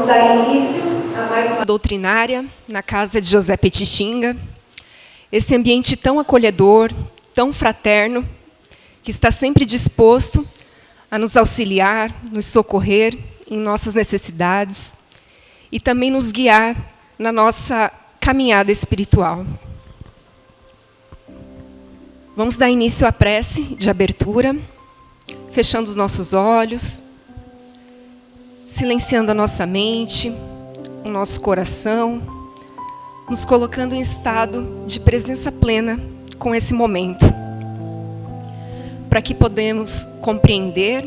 Vamos dar início a mais uma doutrinária na casa de José Petixinga. Esse ambiente tão acolhedor, tão fraterno, que está sempre disposto a nos auxiliar, nos socorrer em nossas necessidades e também nos guiar na nossa caminhada espiritual. Vamos dar início à prece de abertura, fechando os nossos olhos, silenciando a nossa mente, o nosso coração, nos colocando em estado de presença plena com esse momento, para que podemos compreender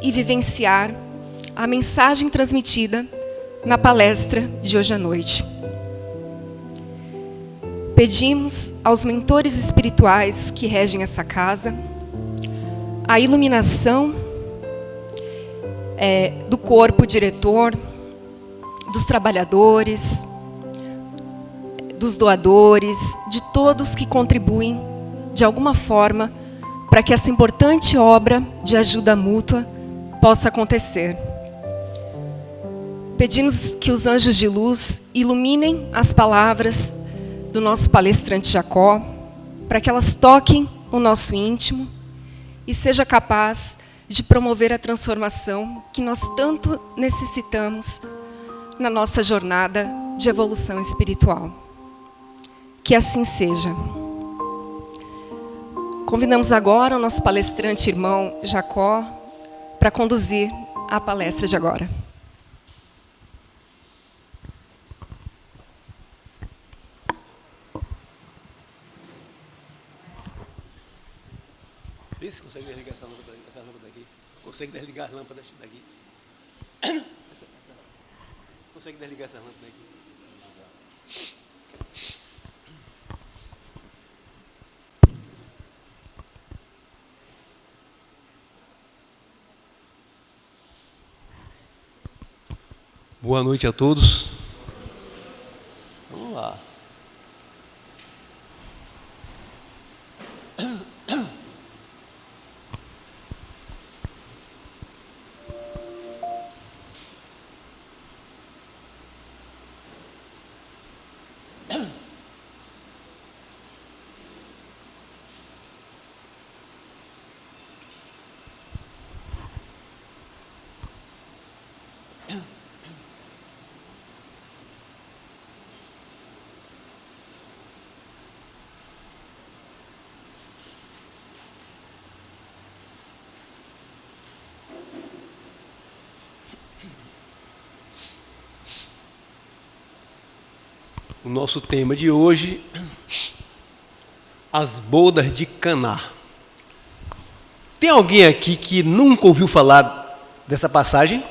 e vivenciar a mensagem transmitida na palestra de hoje à noite. Pedimos aos mentores espirituais que regem essa casa a iluminação do corpo diretor, dos trabalhadores, dos doadores, de todos que contribuem de alguma forma para que essa importante obra de ajuda mútua possa acontecer. Pedimos que os anjos de luz iluminem as palavras do nosso palestrante Jacó, para que elas toquem o nosso íntimo e seja capaz de promover a transformação que nós tanto necessitamos na nossa jornada de evolução espiritual. Que assim seja. Convidamos agora o nosso palestrante irmão Jacó para conduzir a palestra de agora. Vê se consegue desligar essa lâmpada daqui. Consegue desligar as lâmpadas daqui. Consegue desligar essa lâmpada daqui. Boa noite a todos. Vamos lá. O nosso tema de hoje, as bodas de Caná. Tem alguém aqui que nunca ouviu falar dessa passagem?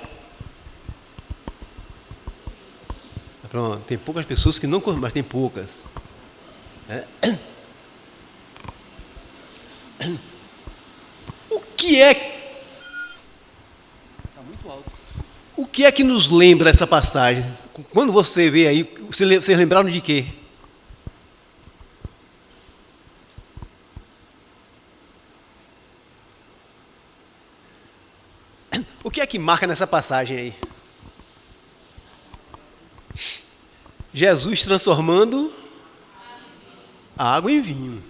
Pronto, tem poucas pessoas que não conhecem, mas tem poucas. O que é... Está muito alto. O que é que nos lembra essa passagem? Quando você vê aí, vocês lembraram de quê? O que é que marca nessa passagem aí? Jesus transformando a água em vinho.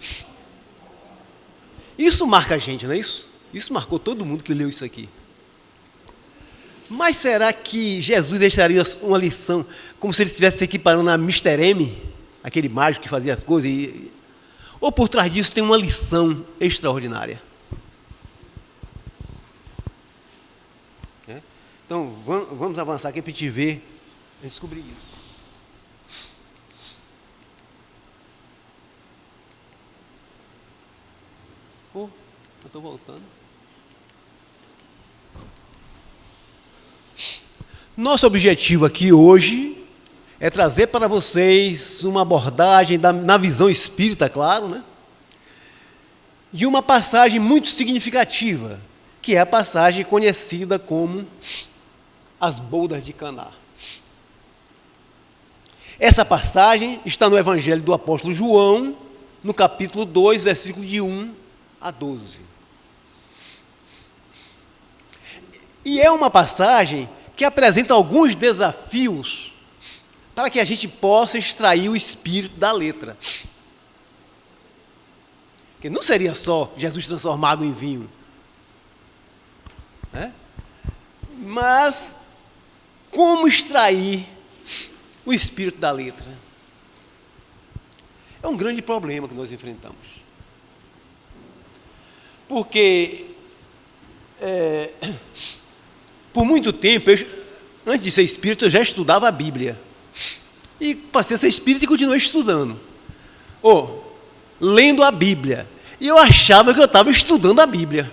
Isso marca a gente, não é isso? Isso marcou todo mundo que leu isso aqui. Mas será que Jesus deixaria uma lição, como se ele estivesse se equiparando a Mr. M, aquele mágico que fazia as coisas? Ou por trás disso tem uma lição extraordinária? Então, vamos avançar aqui para a gente ver, descobrir isso. Eu estou voltando. Nosso objetivo aqui hoje é trazer para vocês uma abordagem na visão espírita, claro, né? De uma passagem muito significativa, que é a passagem conhecida como as bodas de Caná. Essa passagem está no Evangelho do Apóstolo João, no capítulo 2, versículo de 1 a 12. E é uma passagem que apresenta alguns desafios para que a gente possa extrair o espírito da letra. Porque não seria só Jesus transformar água em vinho, né? Mas como extrair o espírito da letra? É um grande problema que nós enfrentamos. Porque por muito tempo, antes de ser espírito, eu já estudava a Bíblia. E passei a ser espírito e continuei estudando. Lendo a Bíblia. E eu achava que eu estava estudando a Bíblia.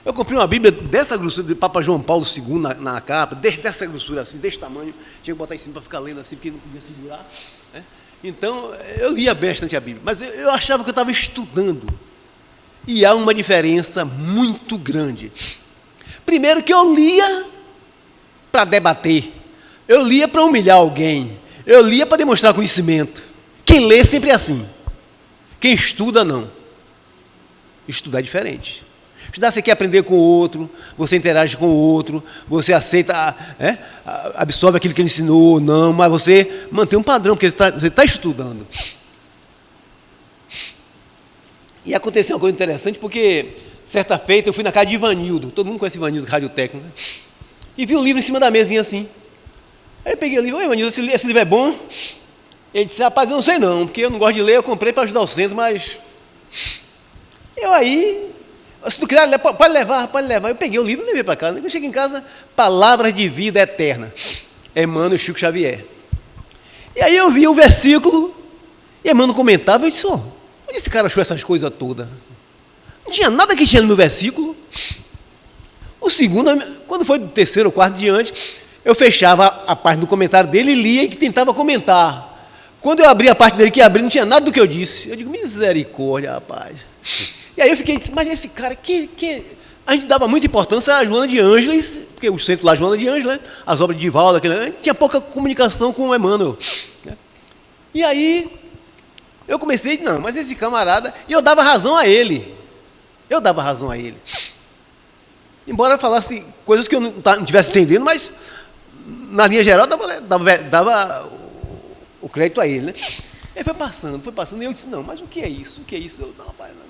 Eu comprei uma Bíblia dessa grossura, de Papa João Paulo II na capa, dessa grossura assim, desse tamanho. Tinha que botar em cima para ficar lendo assim, porque não podia segurar, né? Então, eu lia bastante a Bíblia, mas eu achava que eu estava estudando. E há uma diferença muito grande. Primeiro que eu lia para debater, eu lia para humilhar alguém, eu lia para demonstrar conhecimento. Quem lê sempre é assim. Quem estuda, não. Estudar é diferente. Estudar, você quer aprender com o outro, você interage com o outro, você aceita, absorve aquilo que ele ensinou, não, mas você mantém um padrão, porque você está estudando. E aconteceu uma coisa interessante, porque certa feita eu fui na casa de Ivanildo, todo mundo conhece Ivanildo, radiotécnico, né? E vi um livro em cima da mesinha assim. Aí eu peguei o livro: oi, Ivanildo, esse livro é bom? Ele disse: rapaz, eu não sei não, porque eu não gosto de ler, eu comprei para ajudar o centro, mas... Eu aí... Se tu quiser, pode levar. Eu peguei o livro e levei para casa. Quando eu cheguei em casa, Palavras de Vida Eterna, Emmanuel Chico Xavier. E aí eu vi o versículo, e Emmanuel comentava, eu disse: onde esse cara achou essas coisas todas? Não tinha nada que tinha no versículo. O segundo, quando foi do terceiro ou quarto diante, eu fechava a parte do comentário dele e lia e tentava comentar. Quando eu abri a parte dele que abri, não tinha nada do que eu disse. Eu digo: misericórdia, rapaz. E aí eu fiquei, mas esse cara, a gente dava muita importância à Joana de Ângeles, porque o centro lá, Joana de Ângeles, né? As obras de Divaldo, a gente tinha pouca comunicação com o Emmanuel, né? E aí, eu comecei, não, mas esse camarada, e eu dava razão a ele. Embora falasse coisas que eu não estivesse entendendo, mas, na linha geral, dava o crédito a ele, né? Ele foi passando, e eu disse: não, mas o que é isso? Eu, não, rapaz, não.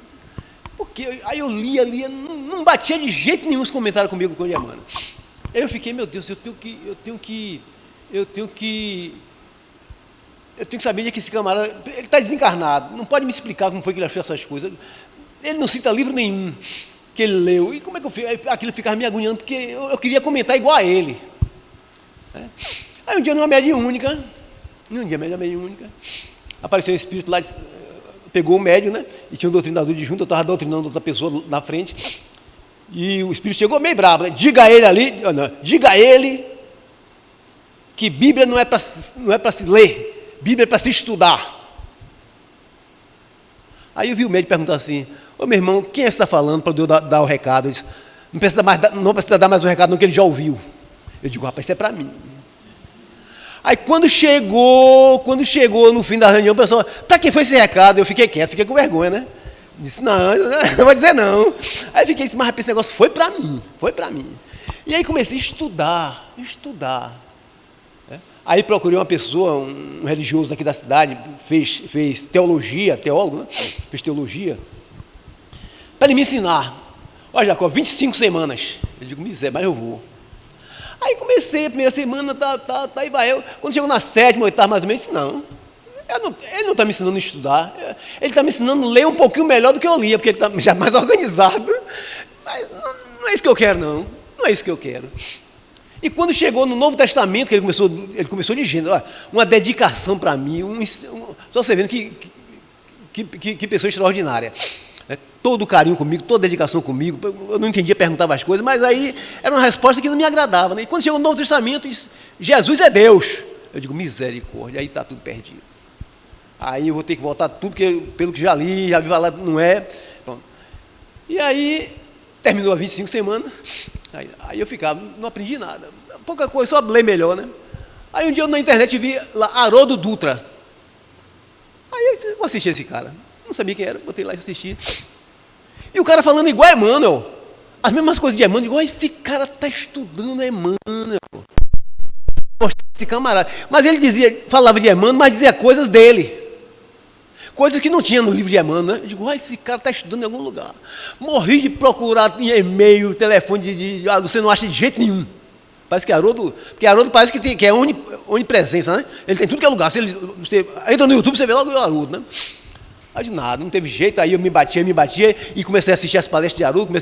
Porque aí eu lia, não batia de jeito nenhum os comentários comigo com o Emmanuel. Aí eu fiquei: meu Deus, eu tenho que saber onde é que esse camarada, ele está desencarnado, não pode me explicar como foi que ele achou essas coisas. Ele não cita livro nenhum que ele leu. E como é que eu fiz? Aquilo ficava me agoniando, porque eu queria comentar igual a ele, né? Aí um dia, numa mediúnica, apareceu um espírito lá, pegou o médium, né? E tinha um doutrinador de junto, eu estava doutrinando outra pessoa na frente. E o espírito chegou meio bravo, né? Diga a ele que Bíblia não é para se ler, Bíblia é para se estudar. Aí eu vi o médium perguntar assim: ô meu irmão, quem é que está falando para eu dar o recado? Ele disse: não precisa dar mais o recado, não, que ele já ouviu. Eu digo: rapaz, isso é para mim. Aí quando chegou no fim da reunião, o pessoal: para que foi esse recado? Eu fiquei quieto, fiquei com vergonha, né? Disse: não vai dizer não. Aí fiquei assim: mas rapaz, esse negócio foi para mim. E aí comecei a estudar. Né? Aí procurei uma pessoa, um religioso aqui da cidade, fez teologia, teólogo, né? Fez teologia, para ele me ensinar. Olha, Jacó, 25 semanas. Eu digo: miséria, mas eu vou. Aí comecei a primeira semana, e vai eu. Quando chegou na 7ª, 8ª, mais ou menos, disse: não, ele não está me ensinando a estudar, ele está me ensinando a ler um pouquinho melhor do que eu lia, porque ele está já mais organizado. Mas não é isso que eu quero, não é isso que eu quero. E quando chegou no Novo Testamento, que ele começou dizendo: olha, uma dedicação para mim, só você vendo que pessoa extraordinária. Todo carinho comigo, toda dedicação comigo. Eu não entendia, perguntava as coisas, mas aí era uma resposta que não me agradava, né? E quando chegou no Novo Testamento, disse: Jesus é Deus. Eu digo: misericórdia, aí está tudo perdido. Aí eu vou ter que voltar tudo, porque pelo que já li, já vi falar, não é. Pronto. E aí, terminou as 25 semanas, aí eu ficava, não aprendi nada. Pouca coisa, só ler melhor, né? Aí um dia eu na internet vi lá Haroldo Dutra. Aí eu disse: vou assistir esse cara. Não sabia quem era, botei lá e assisti. E o cara falando igual a Emmanuel. As mesmas coisas de Emmanuel, igual esse cara está estudando Emmanuel. Esse camarada. Mas ele falava de Emmanuel, mas dizia coisas dele. Coisas que não tinha no livro de Emmanuel, né? Eu digo, esse cara está estudando em algum lugar. Morri de procurar em e-mail, telefone, você não acha de jeito nenhum. Parece que Haroldo, porque Haroldo parece que é onipresença, né? Ele tem tudo que é lugar. Você entra no YouTube, você vê logo o Haroldo, né? Aí de nada, não teve jeito, aí eu me batia e comecei a assistir as palestras de Haroldo,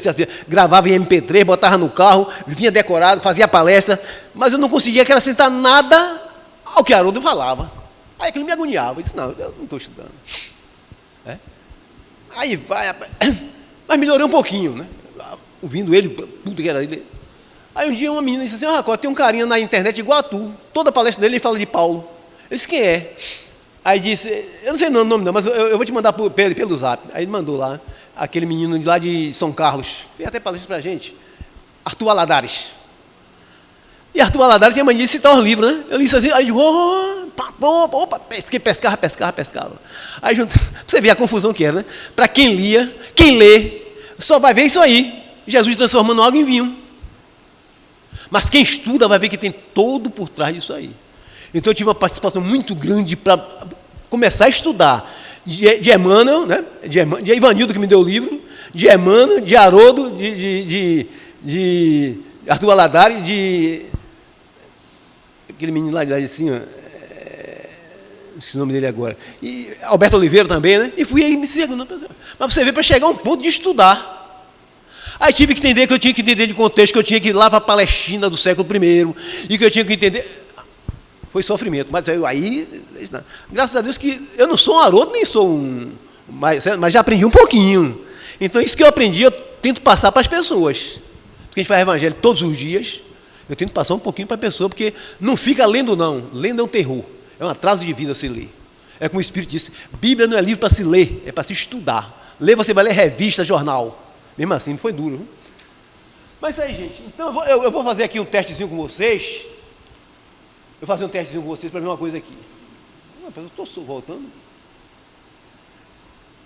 gravava em MP3, botava no carro, vinha decorado, fazia palestra, mas eu não conseguia acrescentar nada ao que Haroldo falava. Aí aquilo me agoniava, eu disse, não, eu não estou estudando. Aí vai, mas melhorei um pouquinho, né? Ouvindo ele, tudo que era ele. Aí um dia uma menina disse assim, Racó, tem um carinha na internet igual a tu, toda palestra dele ele fala de Paulo. Eu disse, quem é? Aí disse, eu não sei o nome não, mas eu vou te mandar pelo zap. Aí ele mandou lá, aquele menino de lá de São Carlos, fez até palestra pra gente, Arthur Valadares. E Arthur Valadares tinha mania de citar os livros, né? Eu disse assim, aí opa, pescava. Aí você vê a confusão que era, né? Para quem lê, só vai ver isso aí, Jesus transformando água em vinho. Mas quem estuda vai ver que tem todo por trás disso aí. Então eu tive uma participação muito grande para começar a estudar de Emmanuel, né? de Ivanildo, que me deu o livro, de Emmanuel, de Haroldo, de Arthur Valadares, de aquele menino lá de cima, esqueci o nome dele agora, e Alberto Oliveira também, né? E fui aí me seguindo. Mas você vê, para chegar a um ponto de estudar. Aí tive que entender que eu tinha que entender de contexto, que eu tinha que ir lá para a Palestina do século I, e que eu tinha que entender. Foi sofrimento, mas aí, graças a Deus que eu não sou um Haroldo, nem sou mas já aprendi um pouquinho. Então isso que eu aprendi, eu tento passar para as pessoas. Porque a gente faz evangelho todos os dias, eu tento passar um pouquinho para a pessoa, porque não fica lendo não, lendo é um terror, é um atraso de vida se ler. É como o Espírito disse, Bíblia não é livro para se ler, é para se estudar. Ler, você vai ler revista, jornal. Mesmo assim, foi duro. Viu? Mas isso aí, gente. Então eu vou fazer aqui um testezinho com vocês. Eu vou fazer um testezinho com vocês para ver uma coisa aqui. Eu estou voltando.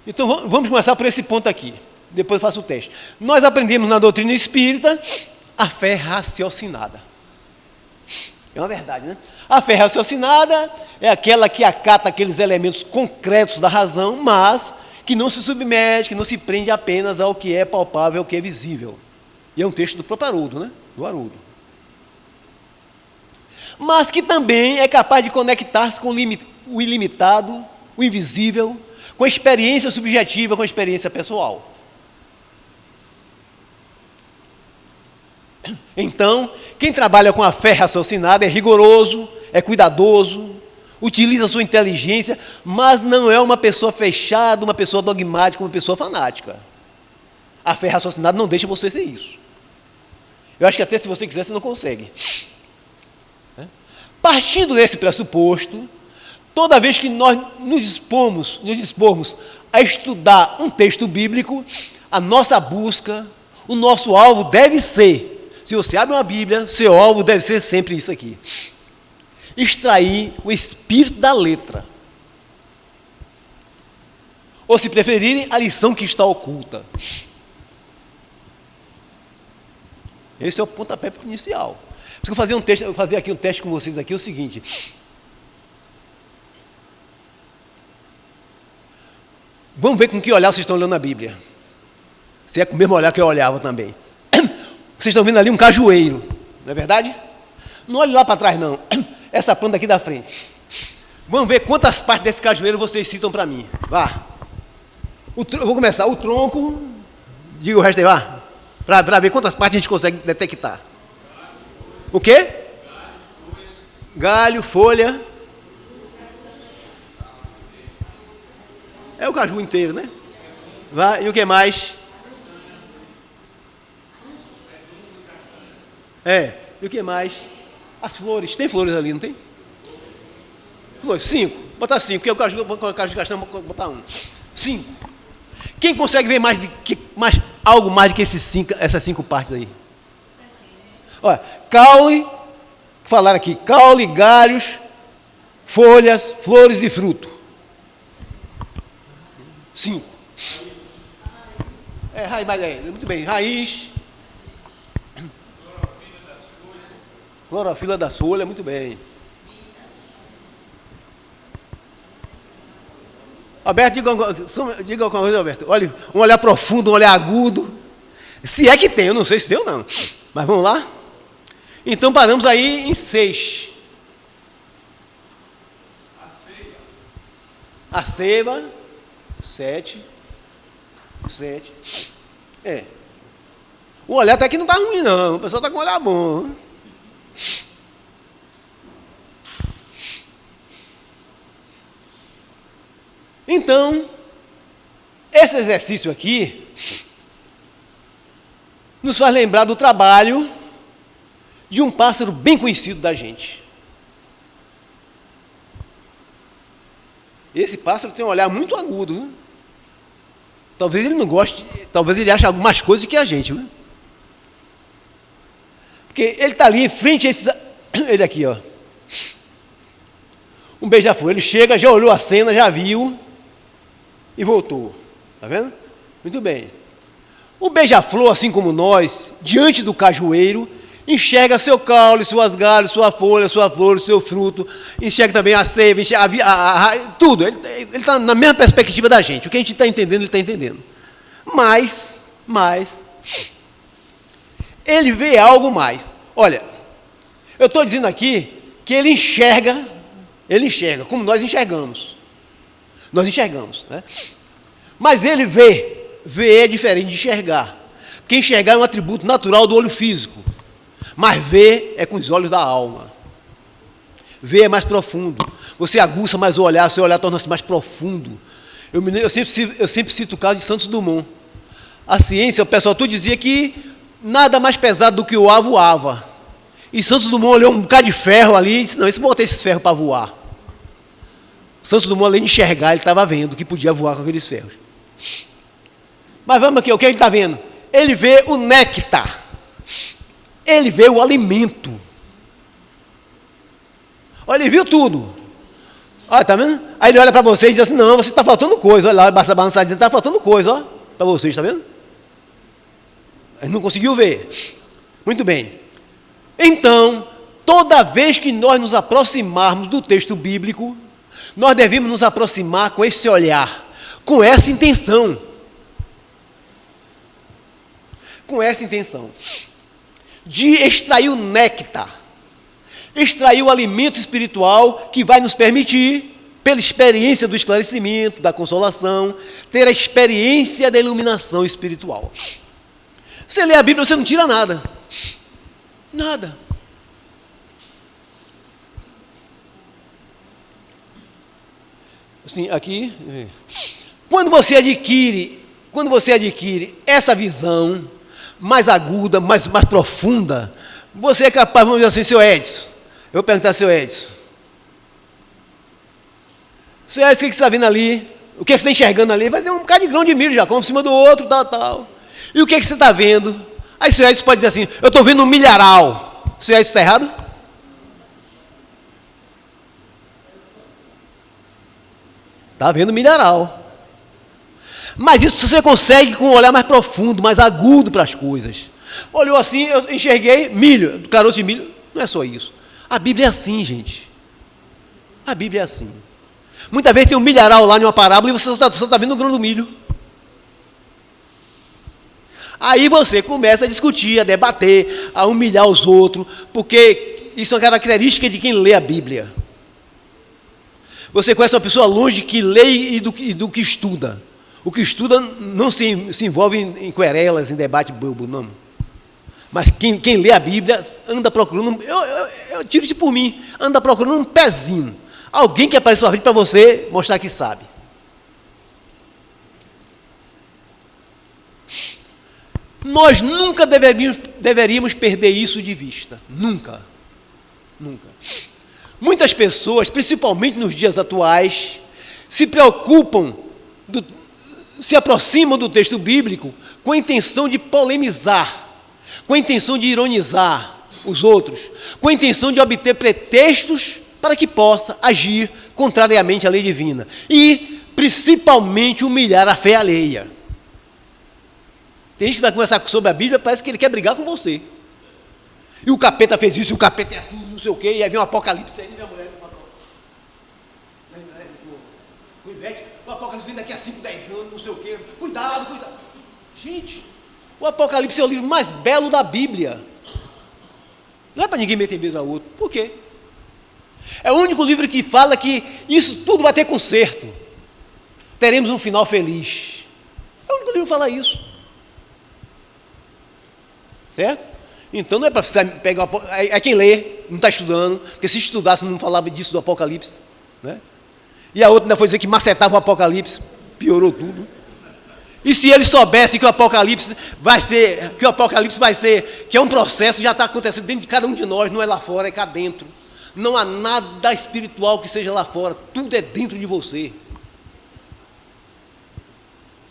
Então vamos começar por esse ponto aqui. Depois eu faço o teste. Nós aprendemos na doutrina espírita a fé raciocinada. É uma verdade, né? A fé raciocinada é aquela que acata aqueles elementos concretos da razão, mas que não se submete, que não se prende apenas ao que é palpável, ao que é visível. E é um texto do próprio Haroldo, né? Do Haroldo. Mas que também é capaz de conectar-se com o ilimitado, o invisível, com a experiência subjetiva, com a experiência pessoal. Então, quem trabalha com a fé raciocinada é rigoroso, é cuidadoso, utiliza a sua inteligência, mas não é uma pessoa fechada, uma pessoa dogmática, uma pessoa fanática. A fé raciocinada não deixa você ser isso. Eu acho que até se você quiser, você não consegue. Partindo desse pressuposto, toda vez que nós nos dispormos a estudar um texto bíblico, a nossa busca, o nosso alvo deve ser, se você abre uma Bíblia, seu alvo deve ser sempre isso aqui: extrair o espírito da letra. Ou, se preferirem, a lição que está oculta. Esse é o pontapé inicial. Por isso que eu fazia aqui um teste com vocês aqui, é o seguinte. Vamos ver com que olhar vocês estão olhando a Bíblia. Se é com o mesmo olhar que eu olhava também. Vocês estão vendo ali um cajueiro, não é verdade? Não olhe lá para trás, não. Essa planta aqui da frente. Vamos ver quantas partes desse cajueiro vocês citam para mim. Vá. Eu vou começar. O tronco, diga o resto aí, vá. Para ver quantas partes a gente consegue detectar. O quê? Galho, folha. É o caju inteiro, né? Vai, e o que mais? E o que mais? As flores. Tem flores ali, não tem? Flores, 5. Botar 5, porque o caju gastamos, botar 1. 5. Quem consegue ver algo mais do que essas 5 partes aí? Olha, caule, falaram aqui, caule, galhos, folhas, flores e fruto. 5. Raiz, muito bem, raiz, Clorofila das folhas, muito bem. Alberto, diga alguma coisa, Alberto. Olha, um olhar profundo, um olhar agudo. Se é que tem, eu não sei se tem ou não. Mas vamos lá? Então paramos aí em 6. A seiva. 7. O olhar até que não está ruim, não. O pessoal está com um olhar bom. Então, esse exercício aqui nos faz lembrar do trabalho de um pássaro bem conhecido da gente. Esse pássaro tem um olhar muito agudo. Viu? Talvez ele não goste, talvez ele ache algumas coisas que a gente. Viu? Porque ele está ali em frente a esses... Ele aqui, ó. Um beija-flor. Ele chega, já olhou a cena, já viu e voltou. Está vendo? Muito bem. O beija-flor, assim como nós, diante do cajueiro, enxerga seu caule, suas galhas, sua folha, sua flor, seu fruto, enxerga também a seiva, tudo. Ele está na mesma perspectiva da gente. O que a gente está entendendo, ele está entendendo. Mas, ele vê algo mais. Olha, eu estou dizendo aqui que ele enxerga como nós enxergamos. Nós enxergamos, né? Mas ele vê é diferente de enxergar. Porque enxergar é um atributo natural do olho físico. Mas ver é com os olhos da alma. Ver é mais profundo. Você aguça mais o olhar, seu olhar torna-se mais profundo. Eu sempre cito o caso de Santos Dumont. A ciência, o pessoal tudo dizia que nada mais pesado do que o ar voava. E Santos Dumont olhou um bocado de ferro ali e disse, não, isso botei esses ferros para voar. Santos Dumont, além de enxergar, ele estava vendo que podia voar com aqueles ferros. Mas vamos aqui, o que ele está vendo? Ele vê o néctar. Ele vê o alimento. Olha, ele viu tudo. Olha, tá vendo? Aí ele olha para você e diz assim, não, você está faltando coisa. Olha lá, basta balançar dizendo, está faltando coisa, ó, para vocês, está vendo? Ele não conseguiu ver. Muito bem. Então, toda vez que nós nos aproximarmos do texto bíblico, nós devemos nos aproximar com esse olhar, com essa intenção. Com essa intenção de extrair o néctar, extrair o alimento espiritual que vai nos permitir, pela experiência do esclarecimento, da consolação, ter a experiência da iluminação espiritual. Você lê a Bíblia, você não tira nada. Nada. Assim, aqui, quando você adquire essa visão mais aguda, mais profunda, você é capaz, vamos dizer assim, seu Edson, eu vou perguntar ao seu Edson, o que você está vendo ali? O que você está enxergando ali? Vai ter um bocado de grão de milho já, um em cima do outro, tal. E o que você está vendo? Aí o seu Edson pode dizer assim, eu estou vendo um milharal. O seu Edson está errado? Está vendo milharal. Mas isso você consegue com um olhar mais profundo, mais agudo para as coisas. Olhou assim, eu enxerguei milho, caroço de milho. Não é só isso. A Bíblia é assim, gente. A Bíblia é assim. Muitas vezes tem um milharal lá em uma parábola e você só está vendo o grão do milho. Aí você começa a discutir, a debater, a humilhar os outros, porque isso é uma característica de quem lê a Bíblia. Você conhece uma pessoa longe que lê e do que estuda. O que estuda não se envolve em querelas, em debate bobo, não. Mas quem lê a Bíblia anda procurando, eu tiro isso por mim, anda procurando um pezinho. Alguém que apareça na frente para você mostrar que sabe. Nós nunca deveríamos perder isso de vista. Nunca. Muitas pessoas, principalmente nos dias atuais, se aproximam do texto bíblico com a intenção de polemizar, com a intenção de ironizar os outros, com a intenção de obter pretextos para que possa agir contrariamente à lei divina e, principalmente, humilhar a fé alheia. Tem gente que vai conversar sobre a Bíblia, parece que ele quer brigar com você. E o capeta fez isso, e o capeta é assim, não sei o quê, e aí vem um apocalipse aí, minha mulher o Ivete, o apocalipse vem daqui a 5, 10 anos, não sei o quê. Cuidado, cuidado. Gente, o Apocalipse é o livro mais belo da Bíblia. Não é para ninguém meter medo ao outro. Por quê? É o único livro que fala que isso tudo vai ter conserto. Teremos um final feliz. É o único livro que fala isso. Certo? Então não é para você pegar... É quem lê, não está estudando, porque se estudasse não falava disso do Apocalipse. Né? E a outra ainda foi dizer que macetava o Apocalipse. Piorou tudo. E se ele soubesse que o Apocalipse vai ser, que é um processo, já está acontecendo dentro de cada um de nós, não é lá fora, é cá dentro. Não há nada espiritual que seja lá fora, tudo é dentro de você.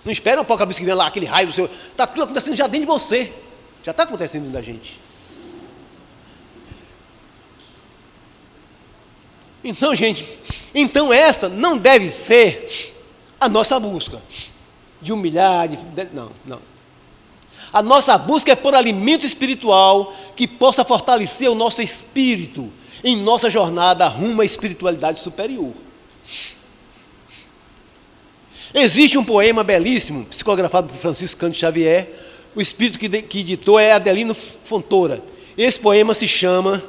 Não espera o Apocalipse que venha lá, aquele raio do seu. Está tudo acontecendo já dentro de você. Já está acontecendo dentro da gente. Então, gente, essa não deve ser a nossa busca. De humilhar, não. A nossa busca é por alimento espiritual que possa fortalecer o nosso espírito em nossa jornada rumo à espiritualidade superior. Existe um poema belíssimo, psicografado por Francisco Cândido Xavier, o espírito que editou é Adelino Fontoura. Esse poema se chama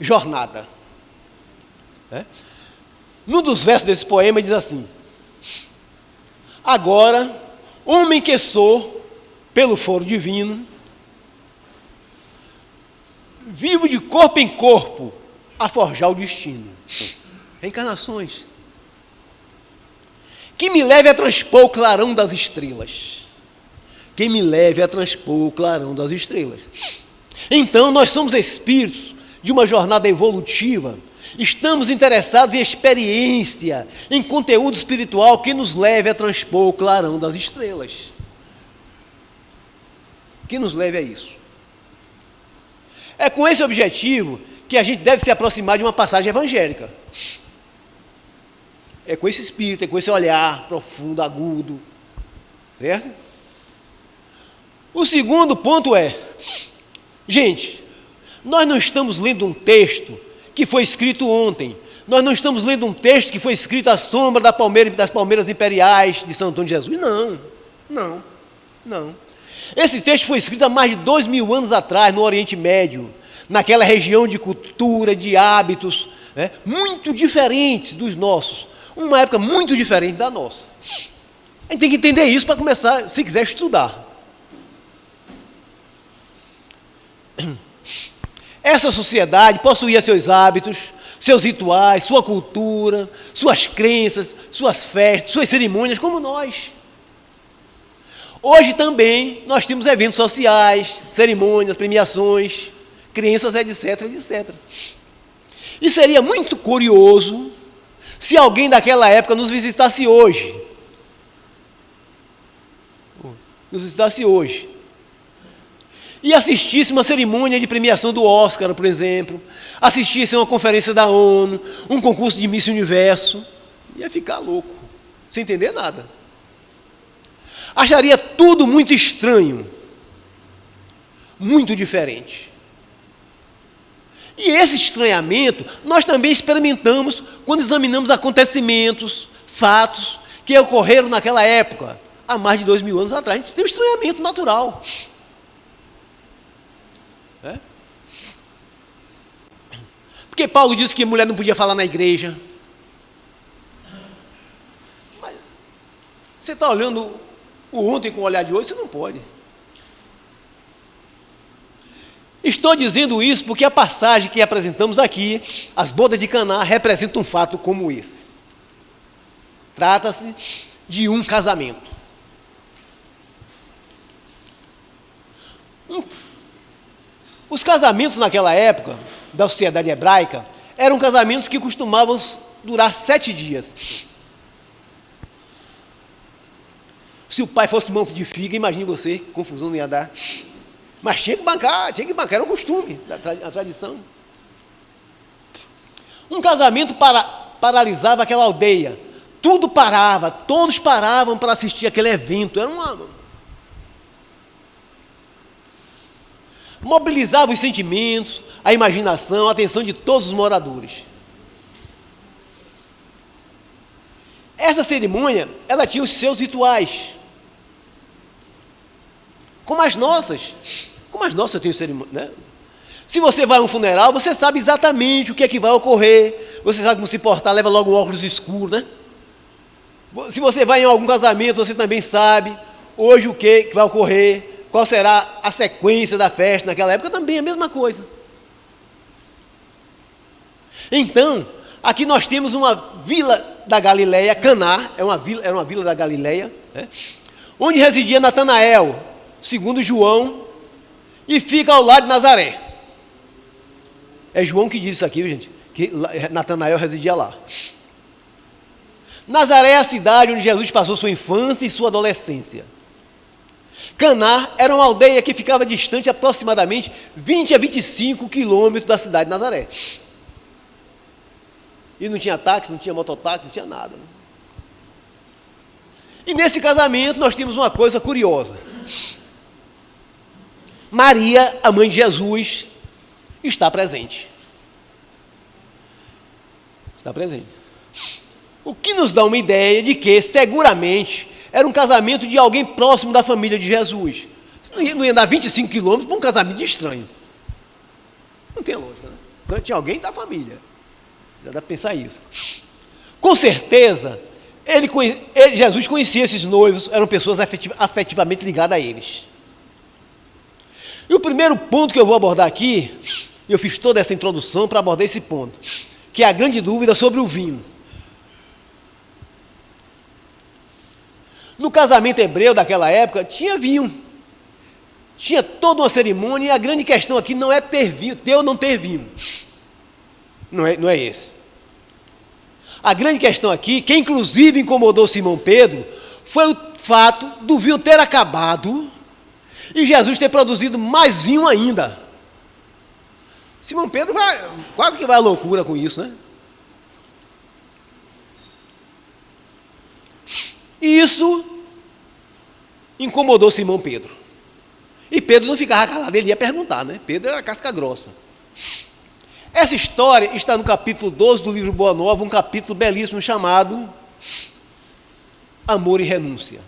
Jornada. Num dos versos desse poema diz assim: agora, homem que sou, pelo foro divino, vivo de corpo em corpo, a forjar o destino. Reencarnações. Que me leve a transpor o clarão das estrelas. Que me leve a transpor o clarão das estrelas. Então, nós somos espíritos de uma jornada evolutiva. Estamos interessados em experiência, em conteúdo espiritual que nos leve a transpor o clarão das estrelas. Que nos leve a isso. É com esse objetivo que a gente deve se aproximar de uma passagem evangélica. É com esse espírito, é com esse olhar profundo, agudo. Certo? O segundo ponto é, gente, nós não estamos lendo um texto que foi escrito ontem. Nós não estamos lendo um texto que foi escrito à sombra das palmeiras imperiais de São Antônio de Jesus. Não. Esse texto foi escrito há mais de 2000 anos atrás, no Oriente Médio, naquela região de cultura, de hábitos, muito diferentes dos nossos. Uma época muito diferente da nossa. A gente tem que entender isso para começar, se quiser estudar. Essa sociedade possuía seus hábitos, seus rituais, sua cultura, suas crenças, suas festas, suas cerimônias, como nós. Hoje também nós temos eventos sociais, cerimônias, premiações, crenças, etc, etc. E seria muito curioso se alguém daquela época nos visitasse hoje. E assistisse uma cerimônia de premiação do Oscar, por exemplo, assistisse a uma conferência da ONU, um concurso de Miss Universo, ia ficar louco, sem entender nada. Acharia tudo muito estranho, muito diferente. E esse estranhamento nós também experimentamos quando examinamos acontecimentos, fatos que ocorreram naquela época, há mais de 2000 anos atrás. A gente tem um estranhamento natural. Porque Paulo disse que a mulher não podia falar na igreja. Mas você está olhando o ontem com o olhar de hoje, você não pode. Estou dizendo isso porque a passagem que apresentamos aqui, as bodas de Caná, representa um fato como esse. Trata-se de um casamento. Os casamentos naquela época, da sociedade hebraica, eram casamentos que costumavam durar 7 dias. Se o pai fosse mão de figa, imagine você, que confusão não ia dar. Mas tinha que bancar, era um costume, a tradição. Um casamento paralisava aquela aldeia. Tudo parava, todos paravam para assistir aquele evento. mobilizava os sentimentos, a imaginação, a atenção de todos os moradores. Essa cerimônia, ela tinha os seus rituais. Como as nossas têm cerimônia, né? Se você vai a um funeral, você sabe exatamente o que é que vai ocorrer, você sabe como se portar, leva logo um óculos escuro, né? Se você vai em algum casamento, você também sabe hoje o que vai ocorrer, qual será a sequência da festa naquela época, também é a mesma coisa. Então, aqui nós temos uma vila da Galileia, Caná, era uma vila da Galileia, né? Onde residia Natanael, segundo João, e fica ao lado de Nazaré. É João que diz isso aqui, gente, que Natanael residia lá. Nazaré é a cidade onde Jesus passou sua infância e sua adolescência. Caná era uma aldeia que ficava distante aproximadamente 20 a 25 quilômetros da cidade de Nazaré. E não tinha táxi, não tinha mototáxi, não tinha nada, né? E nesse casamento nós temos uma coisa curiosa. Maria, a mãe de Jesus, está presente. Está presente. O que nos dá uma ideia de que, seguramente, era um casamento de alguém próximo da família de Jesus. Não ia dar 25 quilômetros para um casamento de estranho. Não tem lógica, né? Então, tinha alguém da família. Já dá para pensar isso. Com certeza, Jesus conhecia esses noivos, eram pessoas afetivamente ligadas a eles. E o primeiro ponto que eu vou abordar aqui, eu fiz toda essa introdução para abordar esse ponto, que é a grande dúvida sobre o vinho. No casamento hebreu daquela época, tinha vinho. Tinha toda uma cerimônia, e a grande questão aqui não é ter vinho, ter ou não ter vinho. Não é esse. A grande questão aqui, que inclusive incomodou Simão Pedro, foi o fato do vinho ter acabado e Jesus ter produzido mais vinho ainda. Simão Pedro quase que vai à loucura com isso, né? E isso incomodou Simão Pedro. E Pedro não ficava calado, ele ia perguntar, né? Pedro era casca grossa. Essa história está no capítulo 12 do livro Boa Nova, um capítulo belíssimo chamado Amor e Renúncia.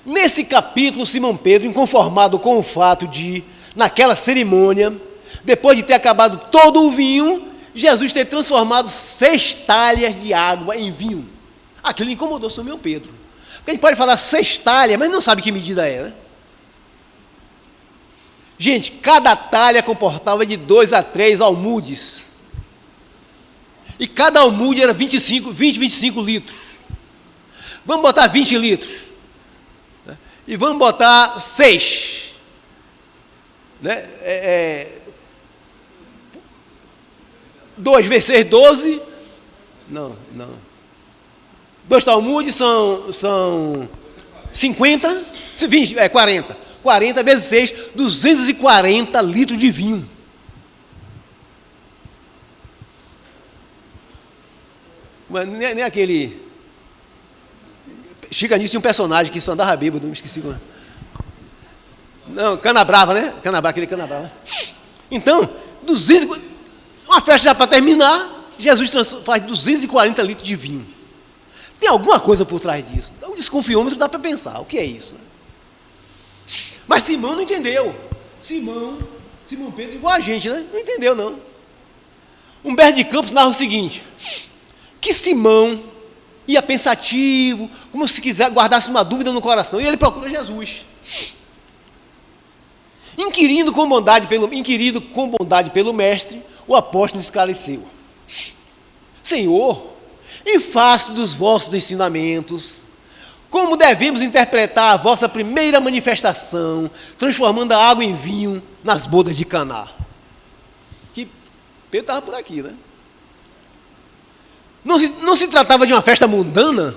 Nesse capítulo, Simão Pedro, inconformado com o fato de, naquela cerimônia, depois de ter acabado todo o vinho, Jesus ter transformado 6 talhas de água em vinho. Aquilo incomodou Simão Pedro. Porque a gente pode falar 6 talhas, mas não sabe que medida é, né? Gente, cada talha comportava de 2 a 3 almudes. E cada almude era 25 litros. Vamos botar 20 litros. E vamos botar 6. Né? 2 vezes 6, 12. Não. 2 talmudes são 50, 20, 40. 40 vezes 6, 240 litros de vinho. Mas nem aquele... Chica Nisso tinha um personagem que só andava bêbado, não me esqueci. Não, Canabrava, né? Aquele Canabrava. Então, uma festa já para terminar, Jesus faz 240 litros de vinho. Tem alguma coisa por trás disso. Então, o desconfiômetro dá para pensar. O que é isso? Mas Simão não entendeu. Simão Pedro, igual a gente, né? Não entendeu, não. Humberto de Campos narra o seguinte, que Simão ia pensativo, como se guardasse uma dúvida no coração, e ele procura Jesus. Inquirindo com bondade pelo mestre, o apóstolo esclareceu: Senhor, em face dos vossos ensinamentos, como devemos interpretar a vossa primeira manifestação, transformando a água em vinho nas bodas de Caná? Que Pedro estava por aqui, né? Não se tratava de uma festa mundana?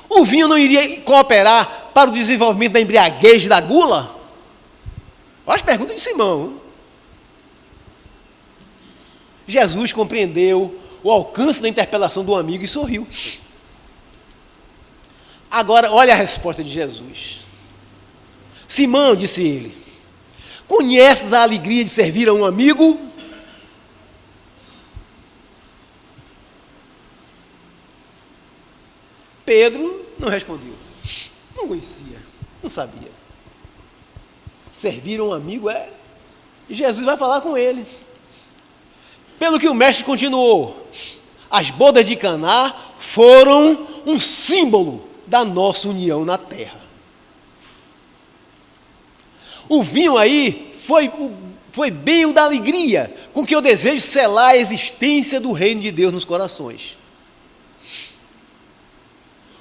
O vinho não iria cooperar para o desenvolvimento da embriaguez e da gula? Olha as perguntas de Simão. Jesus compreendeu o alcance da interpelação do amigo e sorriu. Agora, olha a resposta de Jesus. Simão, disse ele, Conheces a alegria de servir a um amigo? Pedro não respondeu. Não conhecia, não sabia. Servir a um amigo é... E Jesus vai falar com ele. Pelo que o mestre continuou, as bodas de Caná foram um símbolo da nossa união na terra. O vinho aí foi bem o da alegria, com que eu desejo selar a existência do reino de Deus nos corações.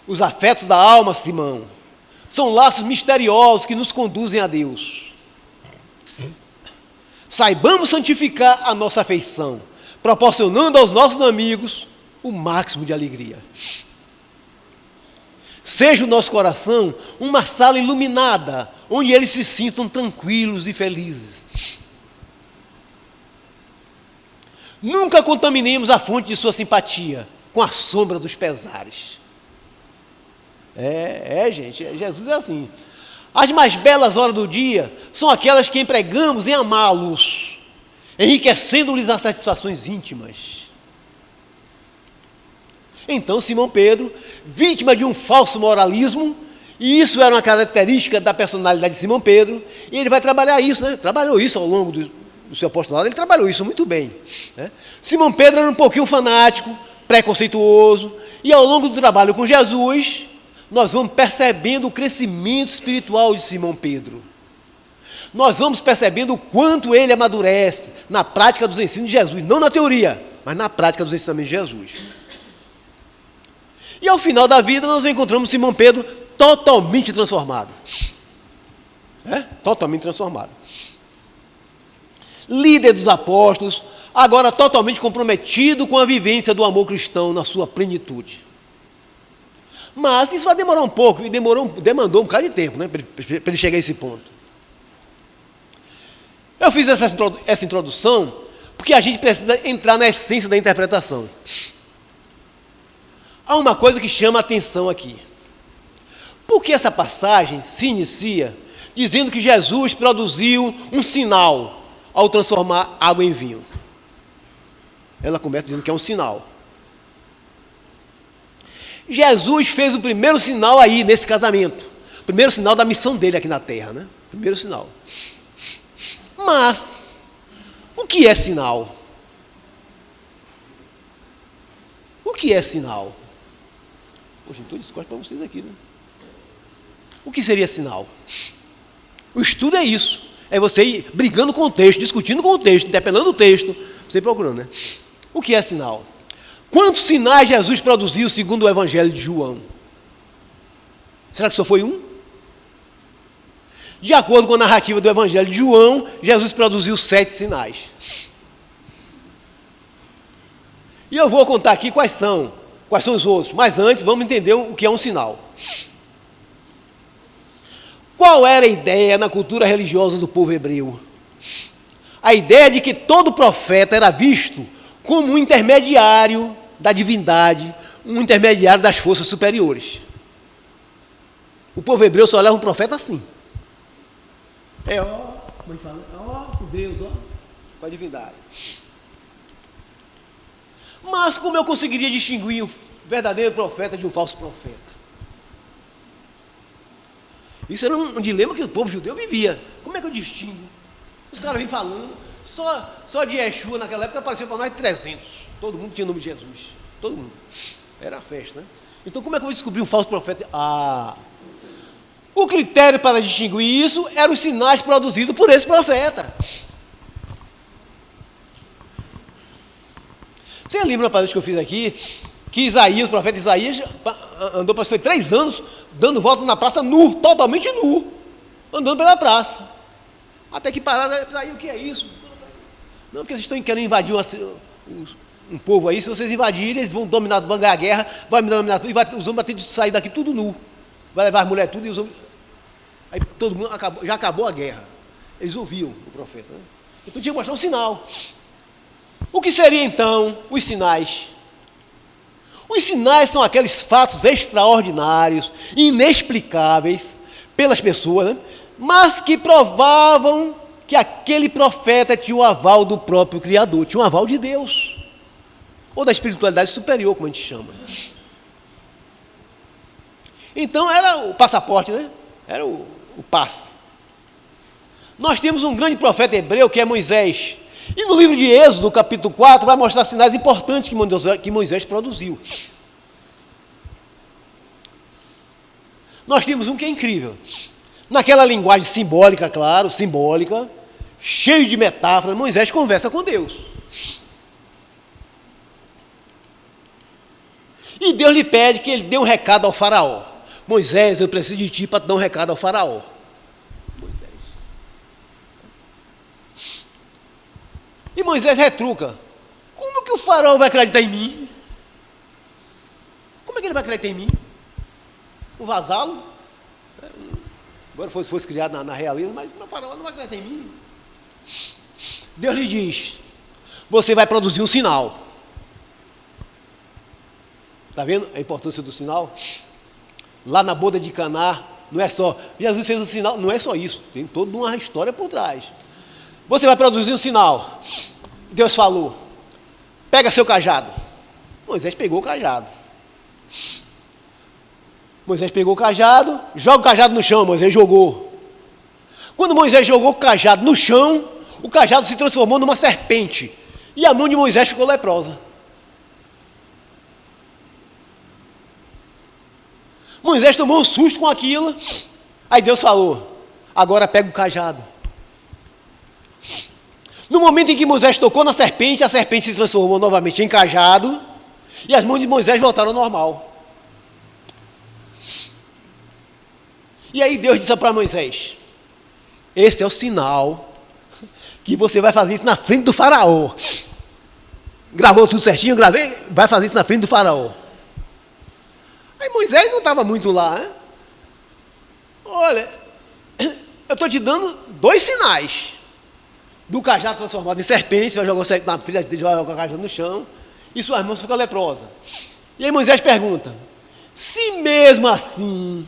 Os afetos da alma, Simão, são laços misteriosos que nos conduzem a Deus. Saibamos santificar a nossa afeição, proporcionando aos nossos amigos o máximo de alegria. Seja o nosso coração uma sala iluminada, onde eles se sintam tranquilos e felizes. Nunca contaminemos a fonte de sua simpatia com a sombra dos pesares. Gente, Jesus é assim. As mais belas horas do dia são aquelas que empregamos em amá-los, enriquecendo-lhes as satisfações íntimas. Então Simão Pedro, vítima de um falso moralismo, e isso era uma característica da personalidade de Simão Pedro, e ele vai trabalhar isso, né? Trabalhou isso ao longo do seu apostolado, ele trabalhou isso muito bem, né? Simão Pedro era um pouquinho fanático, preconceituoso, e ao longo do trabalho com Jesus, nós vamos percebendo o crescimento espiritual de Simão Pedro. Nós vamos percebendo o quanto ele amadurece na prática dos ensinos de Jesus, não na teoria, mas na prática dos ensinamentos de Jesus. E ao final da vida nós encontramos Simão Pedro totalmente transformado. Totalmente transformado. Líder dos apóstolos, agora totalmente comprometido com a vivência do amor cristão na sua plenitude. Mas isso vai demorar um pouco, e demandou um bocado de tempo, né, para ele chegar a esse ponto. Eu fiz essa introdução porque a gente precisa entrar na essência da interpretação. Há uma coisa que chama a atenção aqui. Por que essa passagem se inicia dizendo que Jesus produziu um sinal ao transformar água em vinho? Ela começa dizendo que é um sinal. Jesus fez o primeiro sinal aí, nesse casamento. O primeiro sinal da missão dele aqui na terra, né? Primeiro sinal. Mas, o que é sinal? O que é sinal? Poxa, então eu discordo para vocês aqui, né? O que seria sinal? O estudo é isso. É você ir brigando com o texto, discutindo com o texto, interpelando o texto, você procurando, né? O que é sinal? Quantos sinais Jesus produziu segundo o Evangelho de João? Será que só foi um? De acordo com a narrativa do Evangelho de João, Jesus produziu 7 sinais. E eu vou contar aqui quais são os outros. Mas antes, vamos entender o que é um sinal. Qual era a ideia na cultura religiosa do povo hebreu? A ideia de que todo profeta era visto como um intermediário da divindade, um intermediário das forças superiores. O povo hebreu só olhava um profeta assim. Como ele fala, com Deus, com a divindade. Mas como eu conseguiria distinguir o verdadeiro profeta de um falso profeta? Isso era um dilema que o povo judeu vivia. Como é que eu distingo? Os caras vêm falando, só de Yeshua naquela época apareceu para nós 300. Todo mundo tinha o nome de Jesus. Todo mundo. Era a festa, né? Então como é que eu vou descobrir um falso profeta? O critério para distinguir isso eram os sinais produzidos por esse profeta. Você lembra, rapaz, que eu fiz aqui, que Isaías, o profeta Isaías, andou, foi 3 anos, dando volta na praça nu, totalmente nu, andando pela praça. Até que pararam, aí o que é isso? Não, porque vocês estão querendo invadir um povo aí, se vocês invadirem, eles vão dominar, vão ganhar a guerra, vai me dominar tudo, e os homens vão ter de sair daqui tudo nu. Vai levar as mulheres tudo e os homens... Aí todo mundo já acabou a guerra. Eles ouviam o profeta, né? Então tinha que mostrar um sinal. O que seria então os sinais? Os sinais são aqueles fatos extraordinários, inexplicáveis pelas pessoas, né? Mas que provavam que aquele profeta tinha o aval do próprio Criador, tinha o aval de Deus, ou da espiritualidade superior, como a gente chama. Então era o passaporte, né? Era o passe. Nós temos um grande profeta hebreu, que é Moisés. E no livro de Êxodo, capítulo 4, vai mostrar sinais importantes que Moisés produziu. Nós temos um que é incrível. Naquela linguagem simbólica, claro, simbólica, cheio de metáforas, Moisés conversa com Deus. E Deus lhe pede que ele dê um recado ao faraó. Moisés, eu preciso de ti para dar um recado ao faraó. Moisés. E Moisés retruca. Como que o faraó vai acreditar em mim? Como é que ele vai acreditar em mim? Um vassalo? Agora fosse criado na realeza, mas o faraó não vai acreditar em mim. Deus lhe diz, você vai produzir um sinal. Está vendo a importância do sinal? Lá na boda de Caná, não é só, Jesus fez um sinal, não é só isso, tem toda uma história por trás. Você vai produzir um sinal. Deus falou, pega seu cajado. Moisés pegou o cajado. Moisés pegou o cajado, joga o cajado no chão, Moisés jogou. Quando Moisés jogou o cajado no chão, o cajado se transformou numa serpente. E a mão de Moisés ficou leprosa. Moisés tomou um susto com aquilo. Aí Deus falou, agora pega o cajado. No momento em que Moisés tocou na serpente, a serpente se transformou novamente em cajado. E as mãos de Moisés voltaram ao normal. E aí Deus disse para Moisés, esse é o sinal que você vai fazer isso na frente do faraó. Gravou tudo certinho? Gravei? Vai fazer isso na frente do faraó. Aí Moisés não estava muito lá, né? Olha, eu estou te dando 2 sinais. Do cajado transformado em serpente, você vai jogar na filha dele, vai jogar o cajado no chão, e suas mãos ficam leprosas. E aí Moisés pergunta, se mesmo assim,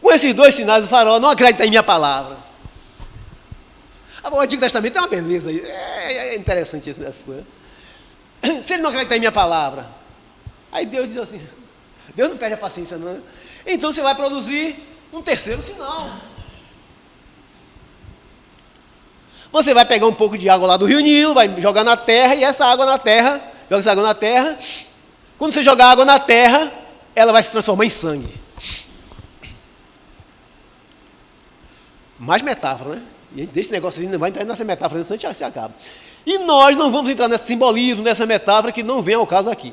com esses 2 sinais, o faraó não acredita em minha palavra. O Antigo Testamento é uma beleza, é interessante essas coisas. Se ele não acredita em minha palavra, aí Deus diz assim, Deus não perde a paciência não. Então você vai produzir um 3º sinal. Você vai pegar um pouco de água lá do rio Nilo, vai jogar na terra, e essa água na terra, joga essa água na terra. Quando você jogar água na terra, ela vai se transformar em sangue. Mais metáfora, né? E desse negócio aí não vai entrar nessa metáfora, senão já se acaba. E nós não vamos entrar nesse simbolismo, nessa metáfora que não vem ao caso aqui.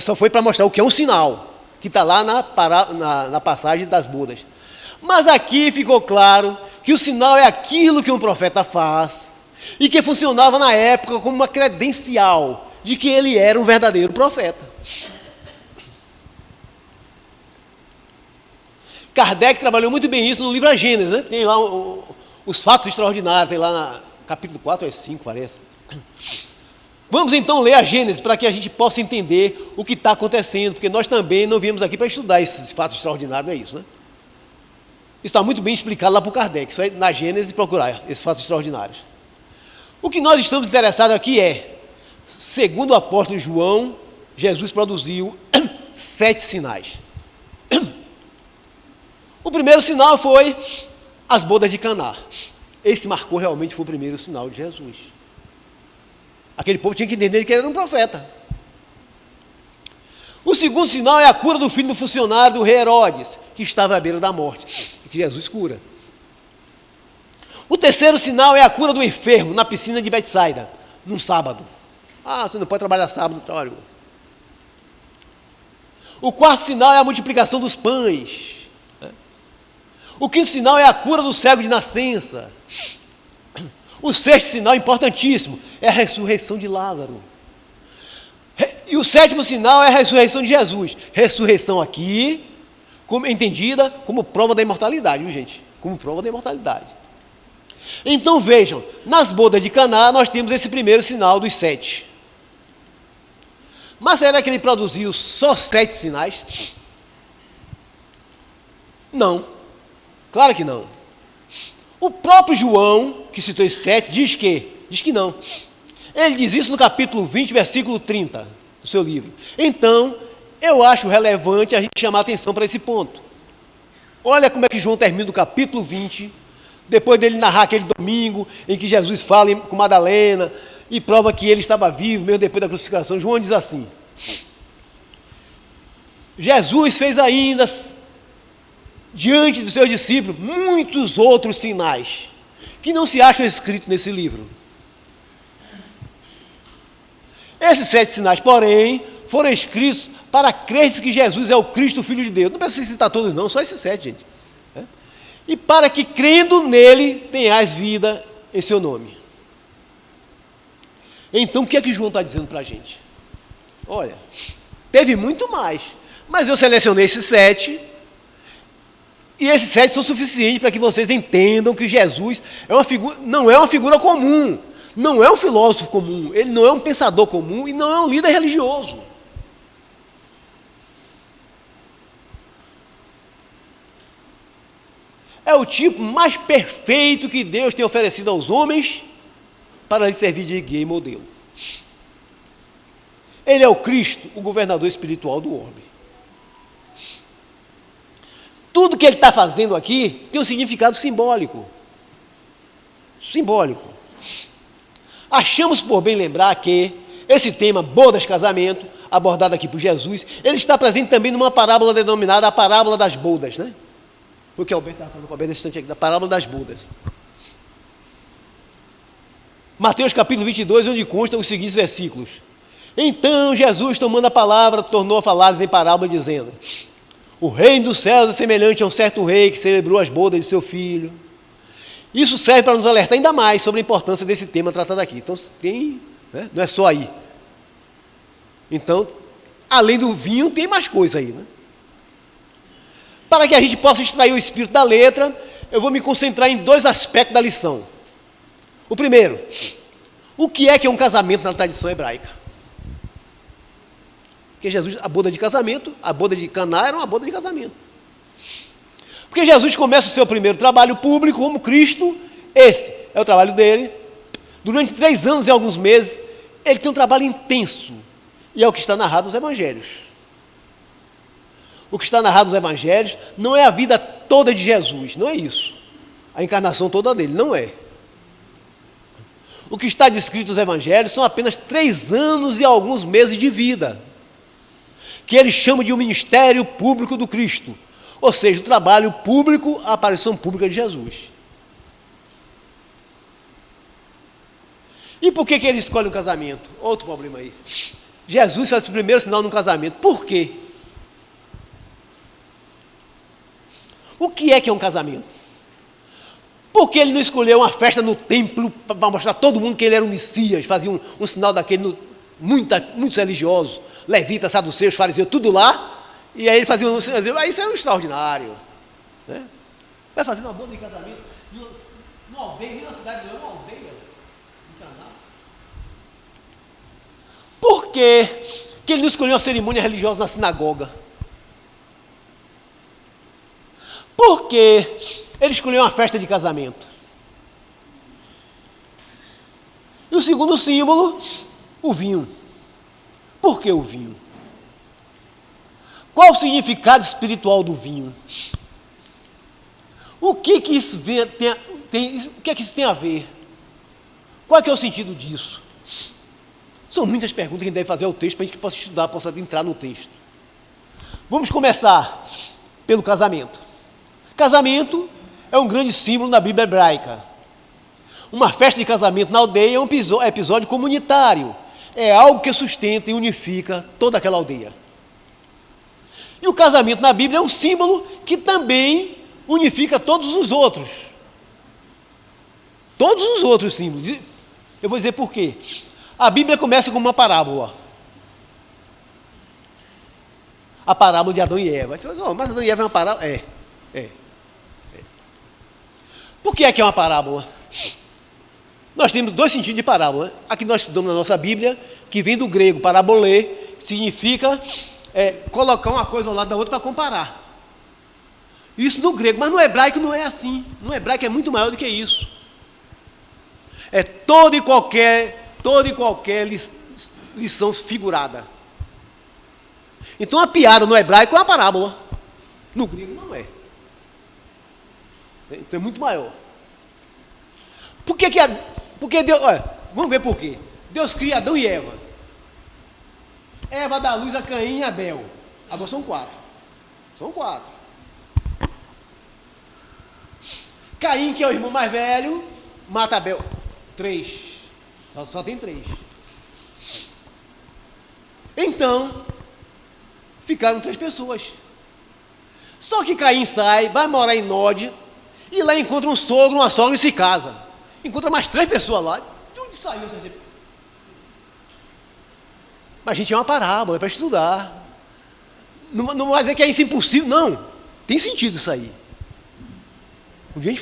Só foi para mostrar o que é um sinal, que está lá na passagem das bodas. Mas aqui ficou claro que o sinal é aquilo que um profeta faz e que funcionava na época como uma credencial de que ele era um verdadeiro profeta. Kardec trabalhou muito bem isso no livro A Gênesis, né? Tem lá os fatos extraordinários, tem lá no capítulo 4 ou 5, parece. Vamos então ler a Gênesis para que a gente possa entender o que está acontecendo, porque nós também não viemos aqui para estudar esses fatos extraordinários, não é isso, né? Isso está muito bem explicado lá por Kardec, isso é na Gênesis procurar esses fatos extraordinários. O que nós estamos interessados aqui é, segundo o apóstolo João, Jesus produziu 7 sinais. O primeiro sinal foi as bodas de Caná. Esse marcou realmente, foi o primeiro sinal de Jesus. Aquele povo tinha que entender que ele era um profeta. O segundo sinal é a cura do filho do funcionário do rei Herodes, que estava à beira da morte, e que Jesus cura. O terceiro sinal é a cura do enfermo na piscina de Betsaida, num sábado. Você não pode trabalhar sábado, trabalhou. O quarto sinal é a multiplicação dos pães. O quinto sinal é a cura do cego de nascença. O sexto sinal, importantíssimo, é a ressurreição de Lázaro. E o sétimo sinal é a ressurreição de Jesus. Ressurreição aqui, entendida como prova da imortalidade, viu gente? Como prova da imortalidade. Então vejam, nas bodas de Caná nós temos esse primeiro sinal dos 7. Mas será que ele produziu só 7 sinais? Não. Claro que não. O próprio João, que citou esse 7, diz que não. Ele diz isso no capítulo 20, versículo 30 do seu livro. Então, eu acho relevante a gente chamar a atenção para esse ponto. Olha como é que João termina o capítulo 20, depois dele narrar aquele domingo em que Jesus fala com Madalena e prova que ele estava vivo, mesmo depois da crucificação. João diz assim: Jesus fez ainda, diante dos seus discípulos, muitos outros sinais, que não se acham escritos nesse livro. Esses 7 sinais, porém, foram escritos para creres que Jesus é o Cristo, o Filho de Deus. Não precisa citar todos não, só esses 7, gente. E para que, crendo nele, tenhais vida em seu nome. Então, o que é que João está dizendo para a gente? Olha, teve muito mais, mas eu selecionei esses 7, e esses 7 são suficientes para que vocês entendam que Jesus é uma figura, não é uma figura comum, não é um filósofo comum, ele não é um pensador comum e não é um líder religioso. É o tipo mais perfeito que Deus tem oferecido aos homens para lhe servir de guia e modelo. Ele é o Cristo, o governador espiritual do orbe. Tudo que ele está fazendo aqui tem um significado simbólico. Simbólico. Achamos por bem lembrar que esse tema, bodas, casamento, abordado aqui por Jesus, ele está presente também numa parábola denominada a parábola das bodas, né? O que Alberto estava falando com a Alberto nesse instante aqui, da parábola das bodas. Mateus capítulo 22, onde constam os seguintes versículos. Então Jesus, tomando a palavra, tornou a falar em parábola, dizendo: o reino dos céus é semelhante a um certo rei que celebrou as bodas de seu filho. Isso serve para nos alertar ainda mais sobre a importância desse tema tratado aqui. Então, tem, né? Não é só aí. Então, além do vinho, tem mais coisa aí, né? Para que a gente possa extrair o espírito da letra, eu vou me concentrar em 2 aspectos da lição. O primeiro, o que é um casamento na tradição hebraica? Porque Jesus, a boda de casamento, a boda de Caná era uma boda de casamento. Porque Jesus começa o seu primeiro trabalho público como Cristo, esse é o trabalho dele. Durante 3 anos e alguns meses, ele tem um trabalho intenso, e é o que está narrado nos evangelhos. O que está narrado nos evangelhos não é a vida toda de Jesus, não é isso. A encarnação toda dele, não é. O que está descrito nos evangelhos são apenas 3 anos e alguns meses de vida, que ele chama de um ministério público do Cristo, ou seja, o trabalho público, a aparição pública de Jesus. E por que ele escolhe um casamento? Outro problema aí. Jesus faz o primeiro sinal num casamento. Por quê? O que é um casamento? Por que ele não escolheu uma festa no templo para mostrar a todo mundo que ele era o Messias, fazia um sinal daquele, muitos religiosos, levitas, saduceus, fariseus, tudo lá, e aí ele fazia um sinal, aí isso era um extraordinário, né? Vai fazer uma boda de casamento numa aldeia, nem na cidade, não é uma aldeia, em Caná. Por que ele não escolheu uma cerimônia religiosa na sinagoga? Por que ele escolheu uma festa de casamento? E o segundo símbolo, o vinho. Por que o vinho? Qual o significado espiritual do vinho? O que isso tem a ver? Qual é que é o sentido disso? São muitas perguntas que a gente deve fazer ao texto para a gente possa estudar, possa entrar no texto. Vamos começar pelo casamento. Casamento é um grande símbolo na Bíblia hebraica. Uma festa de casamento na aldeia é um episódio comunitário. É algo que sustenta e unifica toda aquela aldeia. E o casamento na Bíblia é um símbolo que também unifica todos os outros. Todos os outros símbolos. Eu vou dizer por quê. A Bíblia começa com uma parábola. A parábola de Adão e Eva. Você vai dizer, mas Adão e Eva é uma parábola? É. Por que é uma parábola? Nós temos 2 sentidos de parábola. A que nós estudamos na nossa Bíblia, que vem do grego parabolê, significa colocar uma coisa ao lado da outra para comparar. Isso no grego, mas no hebraico não é assim. No hebraico é muito maior do que isso. É toda e qualquer lição figurada. Então a piada no hebraico é uma parábola. No grego não é. Então é muito maior. Porque Deus... Olha, vamos ver por quê. Deus cria Adão e Eva. Eva dá luz a Caim e Abel. Agora são 4. São 4. Caim, que é o irmão mais velho, mata Abel. 3. Só tem 3. Então, ficaram 3 pessoas. Só que Caim sai, vai morar em Nod, e lá encontra um sogro, uma sogra e se casa. Encontra mais 3 pessoas lá. De onde saiu essa gente? Mas, gente, é uma parábola, é para estudar. Não vai dizer que é isso impossível, não. Tem sentido isso aí. Um dia a gente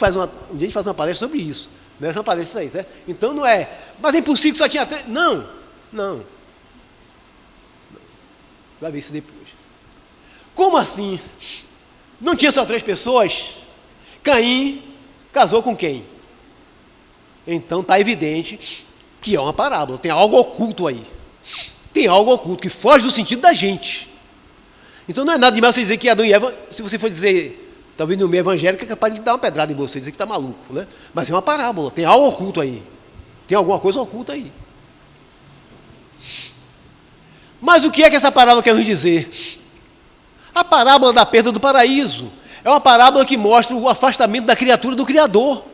faz uma palestra sobre isso. Não é uma palestra aí, né? Então não é. Mas é impossível que só tinha 3. Não. Vai ver isso depois. Como assim? Não tinha só 3 pessoas? Caim casou com quem? Então está evidente que é uma parábola. Tem algo oculto aí. Tem algo oculto que foge do sentido da gente. Então não é nada demais você dizer que Adão e Eva, se você for dizer, talvez no meio evangélico, é capaz de dar uma pedrada em você, dizer que está maluco, né? Mas é uma parábola, tem algo oculto aí. Tem alguma coisa oculta aí. Mas o que é que essa parábola quer nos dizer? A parábola da perda do paraíso. É uma parábola que mostra o afastamento da criatura do Criador.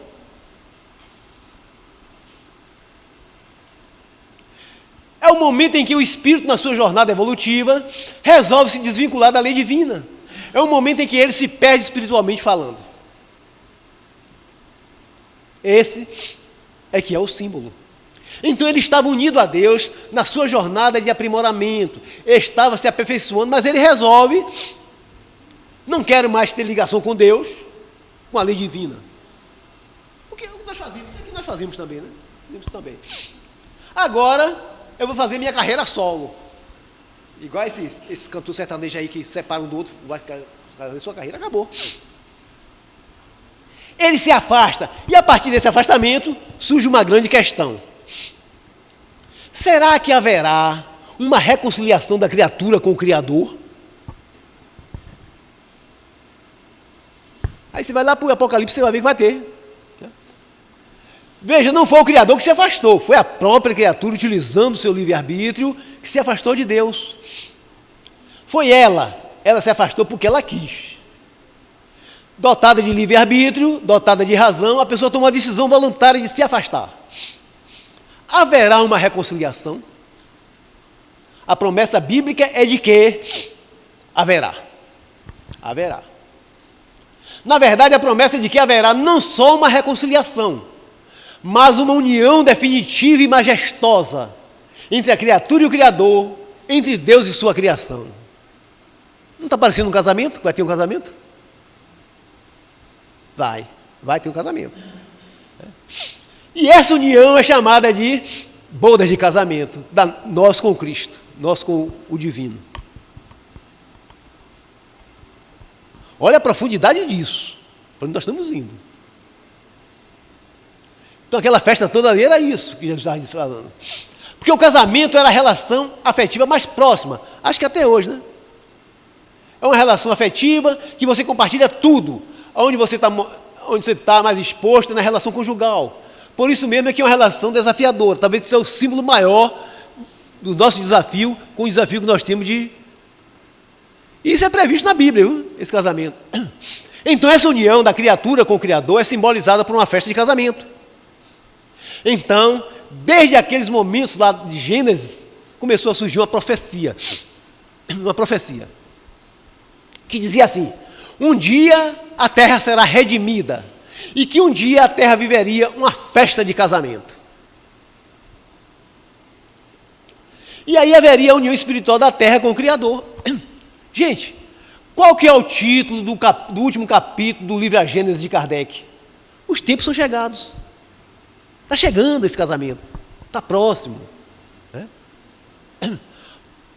É o momento em que o espírito, na sua jornada evolutiva, resolve se desvincular da lei divina. É o momento em que ele se perde espiritualmente falando. Esse é que é o símbolo. Então ele estava unido a Deus na sua jornada de aprimoramento, estava se aperfeiçoando, mas ele resolve, não quero mais ter ligação com Deus, com a lei divina. O que nós fazemos? Isso aqui nós fazemos também, né? Fazemos também. Agora eu vou fazer minha carreira solo. Igual esse cantor sertanejo aí que separa um do outro, vai fazer sua carreira, acabou. Ele se afasta, e a partir desse afastamento surge uma grande questão. Será que haverá uma reconciliação da criatura com o Criador? Aí você vai lá para o Apocalipse, você vai ver que vai ter. Veja, não foi o Criador que se afastou, foi a própria criatura, utilizando o seu livre-arbítrio, que se afastou de Deus. Foi ela se afastou porque ela quis. Dotada de livre-arbítrio, dotada de razão, a pessoa tomou a decisão voluntária de se afastar. Haverá uma reconciliação? A promessa bíblica é de que haverá. Haverá. Na verdade, a promessa é de que haverá não só uma reconciliação, mas uma união definitiva e majestosa entre a criatura e o Criador, entre Deus e sua criação. Não está parecendo um casamento? Vai ter um casamento? Vai ter um casamento. E essa união é chamada de bodas de casamento, nós com Cristo, nós com o divino. Olha a profundidade disso, para onde nós estamos indo. Então aquela festa toda ali era isso que Jesus estava falando. Porque o casamento era a relação afetiva mais próxima, acho que até hoje, né? É uma relação afetiva que você compartilha tudo, onde você está mais exposto na relação conjugal. Por isso mesmo é que é uma relação desafiadora, talvez seja o símbolo maior do nosso desafio, com o desafio que nós temos de... Isso é previsto na Bíblia, viu? Esse casamento. Então essa união da criatura com o Criador é simbolizada por uma festa de casamento. Então, desde aqueles momentos lá de Gênesis, começou a surgir uma profecia, que dizia assim: um dia a terra será redimida, e que um dia a terra viveria uma festa de casamento. E aí haveria a união espiritual da terra com o Criador. Gente, qual que é o título do último capítulo do livro A Gênesis de Kardec? Os tempos são chegados. Está chegando esse casamento, está próximo. Né?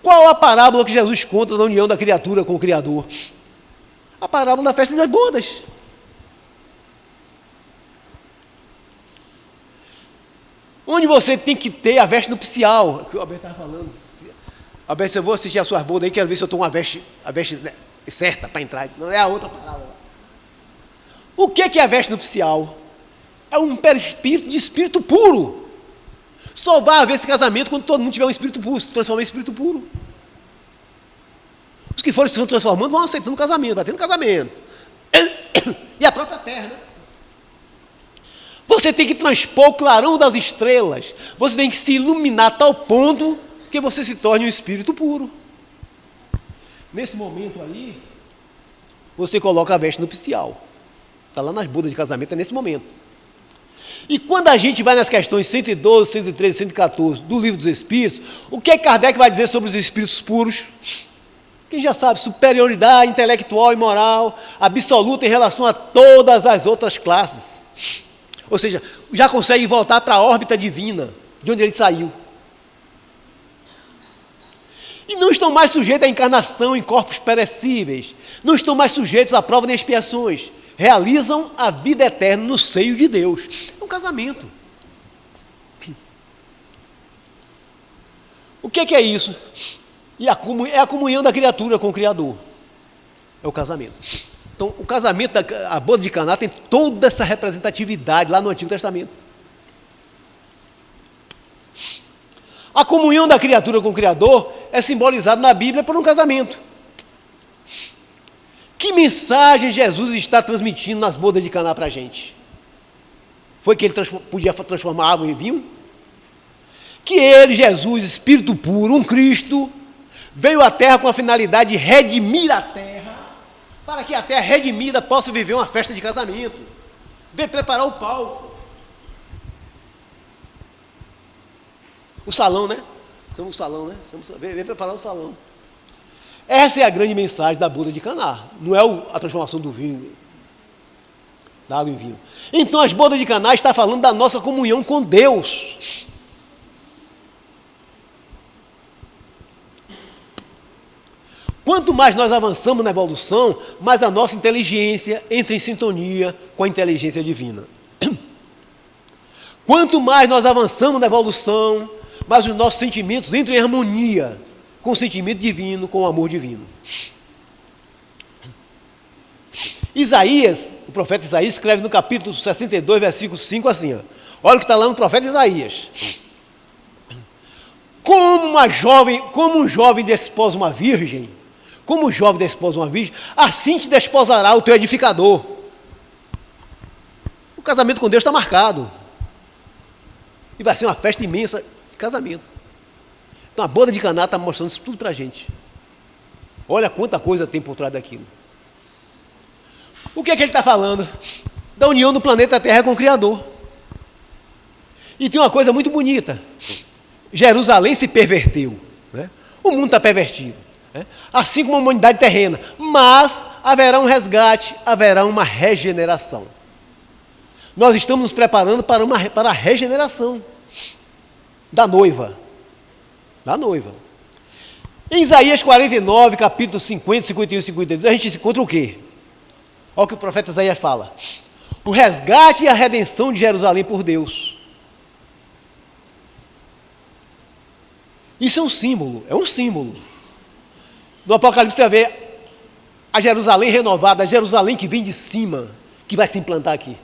Qual a parábola que Jesus conta da união da criatura com o Criador? A parábola da festa das bodas. Onde você tem que ter a veste nupcial, que o Alberto estava falando. Alberto, eu vou assistir as suas bodas aí, quero ver se eu estou com a veste certa para entrar. Não é a outra parábola. O que é a veste nupcial? É um perispírito de espírito puro. Só vai haver esse casamento quando todo mundo tiver um espírito puro, se transformar em espírito puro. Os que forem se transformando vão aceitando o casamento, vai tendo casamento. E a própria terra, né? Você tem que transpor o clarão das estrelas. Você tem que se iluminar a tal ponto que você se torne um espírito puro. Nesse momento aí, você coloca a veste nupcial. Está lá nas bodas de casamento, é nesse momento. E quando a gente vai nas questões 112, 113, 114 do Livro dos Espíritos, o que Kardec vai dizer sobre os espíritos puros? Quem já sabe, superioridade intelectual e moral absoluta em relação a todas as outras classes. Ou seja, já consegue voltar para a órbita divina, de onde ele saiu. E não estão mais sujeitos à encarnação em corpos perecíveis. Não estão mais sujeitos à prova de expiações. Realizam a vida eterna no seio de Deus. É um casamento. O que é isso? É a comunhão da criatura com o Criador. É o casamento. Então, o casamento, a boda de Caná tem toda essa representatividade lá no Antigo Testamento. A comunhão da criatura com o Criador é simbolizada na Bíblia por um casamento. Que mensagem Jesus está transmitindo nas bodas de Caná para a gente? Foi que ele podia transformar água em vinho? Que ele, Jesus, Espírito puro, um Cristo, veio à Terra com a finalidade de redimir a Terra, para que a Terra redimida possa viver uma festa de casamento. Veio preparar o palco. O salão, né? Somos o salão, né? Veio preparar o salão. Essa é a grande mensagem da boda de Caná. Não é a transformação do vinho, da água em vinho. Então, as bodas de Caná está falando da nossa comunhão com Deus. Quanto mais nós avançamos na evolução, mais a nossa inteligência entra em sintonia com a inteligência divina. Quanto mais nós avançamos na evolução, mais os nossos sentimentos entram em harmonia com o sentimento divino, com o amor divino. Isaías, o profeta Isaías, escreve no capítulo 62, versículo 5 assim, ó. Olha o que está lá no profeta Isaías. Como um jovem desposa uma virgem, como o jovem desposa uma virgem, assim te desposará o teu edificador. O casamento com Deus está marcado. E vai ser uma festa imensa de casamento. Então a boda de Caná está mostrando isso tudo para a gente. Olha quanta coisa tem por trás daquilo. O que é que ele está falando? Da união do planeta Terra com o Criador. E tem uma coisa muito bonita. Jerusalém se perverteu. Né? O mundo está pervertido. Né? Assim como a humanidade terrena. Mas haverá um resgate, haverá uma regeneração. Nós estamos nos preparando para a regeneração da noiva. Da noiva. Em Isaías 49, capítulo 50, 51 e 52, a gente encontra o quê? Olha o que o profeta Isaías fala. O resgate e a redenção de Jerusalém por Deus. Isso é um símbolo, No Apocalipse você vai ver a Jerusalém renovada, a Jerusalém que vem de cima, que vai se implantar aqui.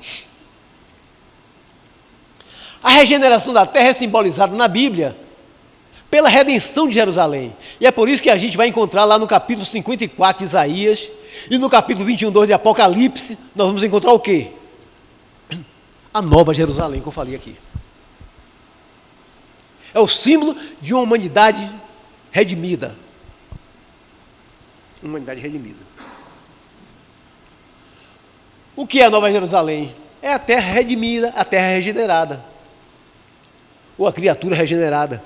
A regeneração da terra é simbolizada na Bíblia pela redenção de Jerusalém. E é por isso que a gente vai encontrar lá no capítulo 54 de Isaías e no capítulo 21, de Apocalipse, nós vamos encontrar o quê? A nova Jerusalém, que eu falei aqui. É o símbolo de uma humanidade redimida. Humanidade redimida. O que é a nova Jerusalém? É a terra redimida, a terra regenerada. Ou a criatura regenerada.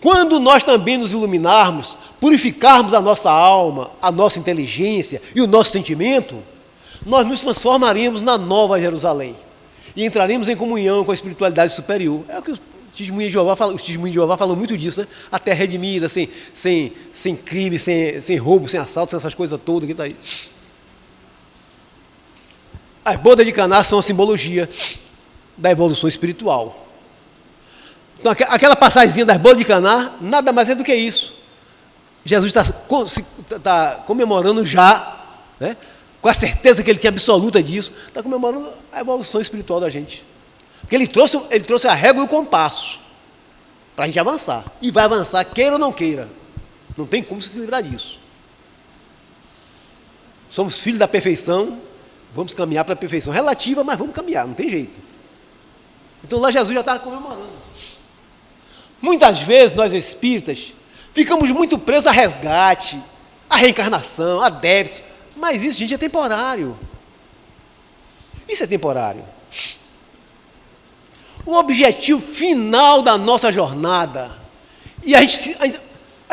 Quando nós também nos iluminarmos, purificarmos a nossa alma, a nossa inteligência e o nosso sentimento, nós nos transformaremos na nova Jerusalém e entraremos em comunhão com a espiritualidade superior. É o que os Os testemunhos de Jeová falam muito disso, né? A terra redimida, sem crime, sem roubo, sem assalto, sem essas coisas todas que está aí. As bodas de Caná são a simbologia da evolução espiritual. Então, aquela passagemzinha das bodas de Caná, nada mais é do que isso. Jesus está comemorando já, né? Com a certeza que ele tinha absoluta disso, está comemorando a evolução espiritual da gente. Porque ele trouxe a régua e o compasso para a gente avançar. E vai avançar, queira ou não queira. Não tem como se livrar disso. Somos filhos da perfeição, vamos caminhar para a perfeição relativa, mas vamos caminhar, não tem jeito. Então lá Jesus já estava comemorando. Muitas vezes nós espíritas ficamos muito presos a resgate, a reencarnação, a débito, mas isso, gente, é temporário. Isso é temporário. O objetivo final da nossa jornada, e a gente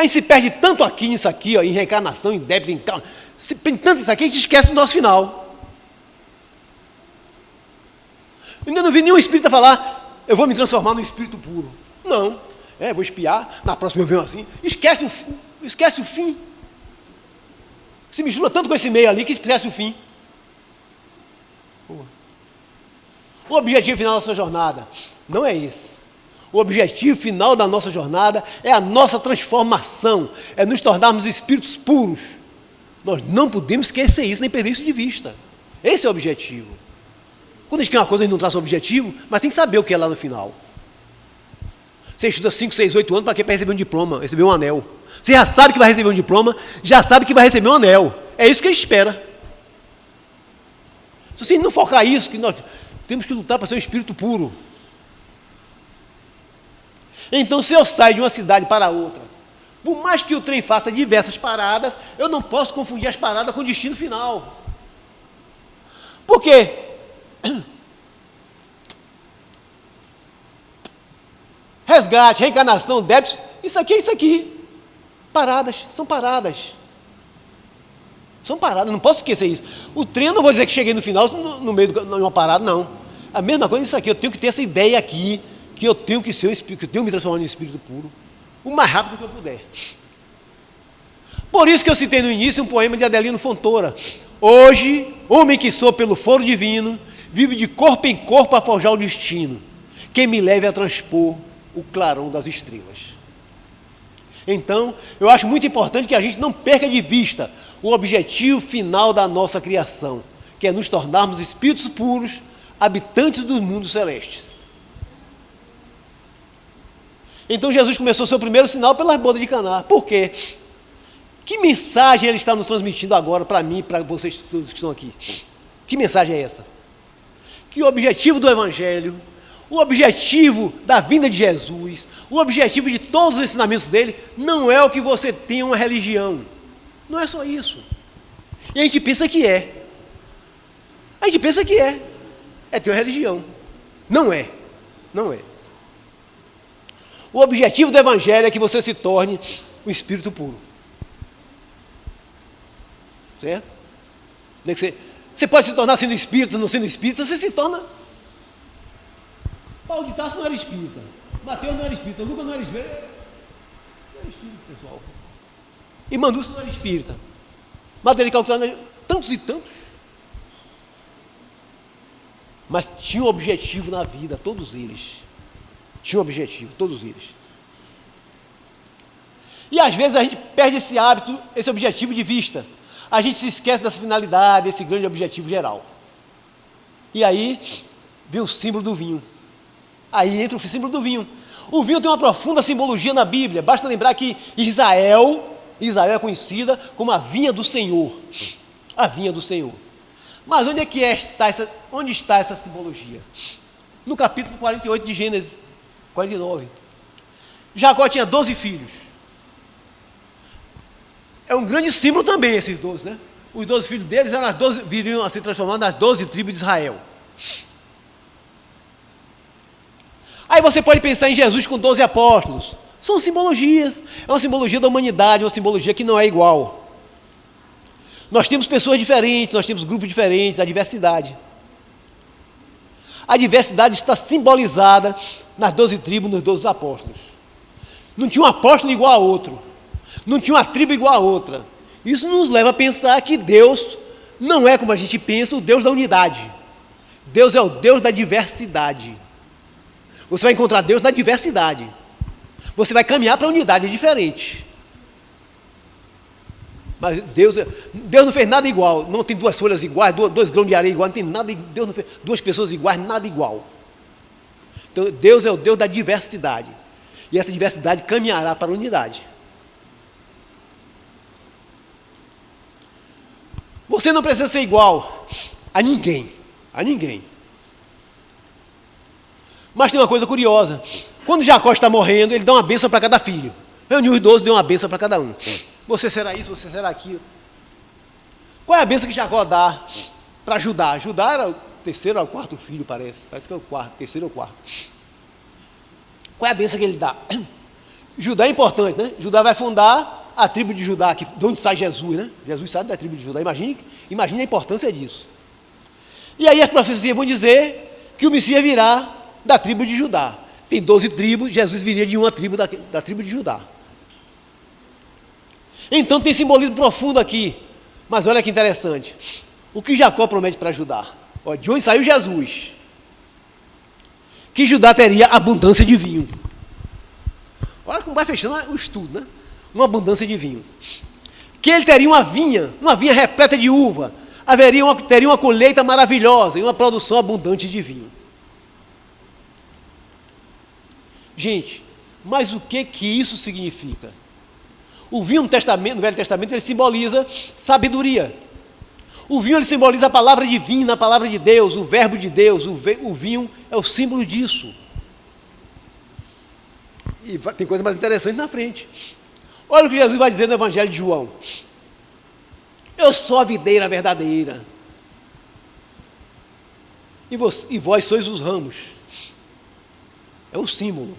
se perde tanto aqui nisso aqui, ó, em reencarnação, em débito, se perde tanto isso aqui, a gente esquece do nosso final. Eu ainda não vi nenhum espírita falar, eu vou me transformar num espírito puro. Não, vou espiar, na próxima eu venho assim, esquece o fim. Se mistura tanto com esse meio ali que esquece o fim. O objetivo final da nossa jornada não é esse. O objetivo final da nossa jornada é a nossa transformação, é nos tornarmos espíritos puros. Nós não podemos esquecer isso, nem perder isso de vista. Esse é o objetivo. Quando a gente quer uma coisa, a gente não traz o objetivo, mas tem que saber o que é lá no final. Você estuda 5, 6, 8 anos, para quê? Para receber um diploma, receber um anel. Você já sabe que vai receber um diploma, já sabe que vai receber um anel. É isso que a gente espera. Se você não focar isso, que nós temos que lutar para ser um espírito puro. Então, se eu saio de uma cidade para outra, por mais que o trem faça diversas paradas, eu não posso confundir as paradas com o destino final. Por quê? Resgate, reencarnação, débito, isso aqui é isso aqui. Paradas, são paradas. São paradas, não posso esquecer isso. O trem, eu não vou dizer que cheguei no final, no meio de uma parada, não. A mesma coisa isso aqui, eu tenho que ter essa ideia aqui, que eu tenho que ser um espírito, que eu tenho que me transformar em espírito puro, o mais rápido que eu puder. Por isso que eu citei no início um poema de Adelino Fontoura. Hoje, homem que sou pelo foro divino, vivo de corpo em corpo a forjar o destino, quem me leve a transpor o clarão das estrelas. Então, eu acho muito importante que a gente não perca de vista o objetivo final da nossa criação, que é nos tornarmos espíritos puros, habitantes dos mundos celestes. Então Jesus começou seu primeiro sinal pelas bodas de Caná. Por quê? Que mensagem ele está nos transmitindo agora para mim e para vocês todos que estão aqui? Que mensagem é essa? Que o objetivo do Evangelho, o objetivo da vinda de Jesus, o objetivo de todos os ensinamentos dele, não é o que você tem uma religião. Não é só isso. E a gente pensa que é. A gente pensa que é. É ter uma religião. Não é. Não é. O objetivo do Evangelho é que você se torne um espírito puro. Certo? Você pode se tornar sendo espírita, não sendo espírita, você se torna. Paulo de Tarso não era espírita, Mateus não era espírita, Lucas não era espírita, não era espírita, pessoal. E Manduço não era espírita, Madeira de Calcutá não era, tantos e tantos. Mas tinha um objetivo na vida, todos eles. Tinha um objetivo, todos eles. E às vezes a gente perde esse hábito, esse objetivo de vista. A gente se esquece dessa finalidade, desse grande objetivo geral. E aí vem o símbolo do vinho. Aí entra o símbolo do vinho. O vinho tem uma profunda simbologia na Bíblia. Basta lembrar que Israel é conhecida como a vinha do Senhor. A vinha do Senhor. Mas onde está essa simbologia? No capítulo 48 de Gênesis 49. Jacó tinha 12 filhos. É um grande símbolo também esses 12, né? Os 12 filhos deles viriam a se transformar nas 12 tribos de Israel. Aí você pode pensar em Jesus com 12 apóstolos. São simbologias. É uma simbologia da humanidade, uma simbologia que não é igual. Nós temos pessoas diferentes, nós temos grupos diferentes, a diversidade. A diversidade está simbolizada nas 12 tribos, nos 12 apóstolos. Não tinha um apóstolo igual a outro. Não tinha uma tribo igual a outra. Isso nos leva a pensar que Deus não é, como a gente pensa, o Deus da unidade. Deus é o Deus da diversidade. Você vai encontrar Deus na diversidade. Você vai caminhar para a unidade, é diferente. Mas Deus não fez nada igual. Não tem duas folhas iguais, dois grãos de areia iguais, não tem nada. Deus não fez duas pessoas iguais, nada igual. Então, Deus é o Deus da diversidade. E essa diversidade caminhará para a unidade. Você não precisa ser igual a ninguém. A ninguém. Mas tem uma coisa curiosa. Quando Jacó está morrendo, ele dá uma bênção para cada filho. Reuniu os 12, deu uma bênção para cada um. Você será isso, você será aquilo. Qual é a bênção que Jacó dá para Judá? Judá era o terceiro ou o quarto filho, parece. Parece que é o quarto, terceiro ou quarto. Qual é a bênção que ele dá? Judá é importante, né? Judá vai fundar a tribo de Judá, de onde sai Jesus, né? Jesus sai da tribo de Judá. Imagine a importância disso. E aí as profecias vão dizer que o Messias virá da tribo de Judá. Tem 12 tribos, Jesus viria de uma tribo da tribo de Judá. Então tem simbolismo profundo aqui. Mas olha que interessante. O que Jacó promete para Judá? Olha, de onde saiu Jesus? Que Judá teria abundância de vinho. Olha como vai fechando o estudo, né? Uma abundância de vinho. Que ele teria uma vinha repleta de uva. Teria uma colheita maravilhosa e uma produção abundante de vinho. Gente, mas o que isso significa? O vinho no Velho Testamento, ele simboliza sabedoria. O vinho, ele simboliza a palavra divina, a palavra de Deus, o verbo de Deus. O vinho é o símbolo disso. E tem coisa mais interessante na frente. Olha o que Jesus vai dizer no Evangelho de João. Eu sou a videira verdadeira. E vós sois os ramos. É o símbolo.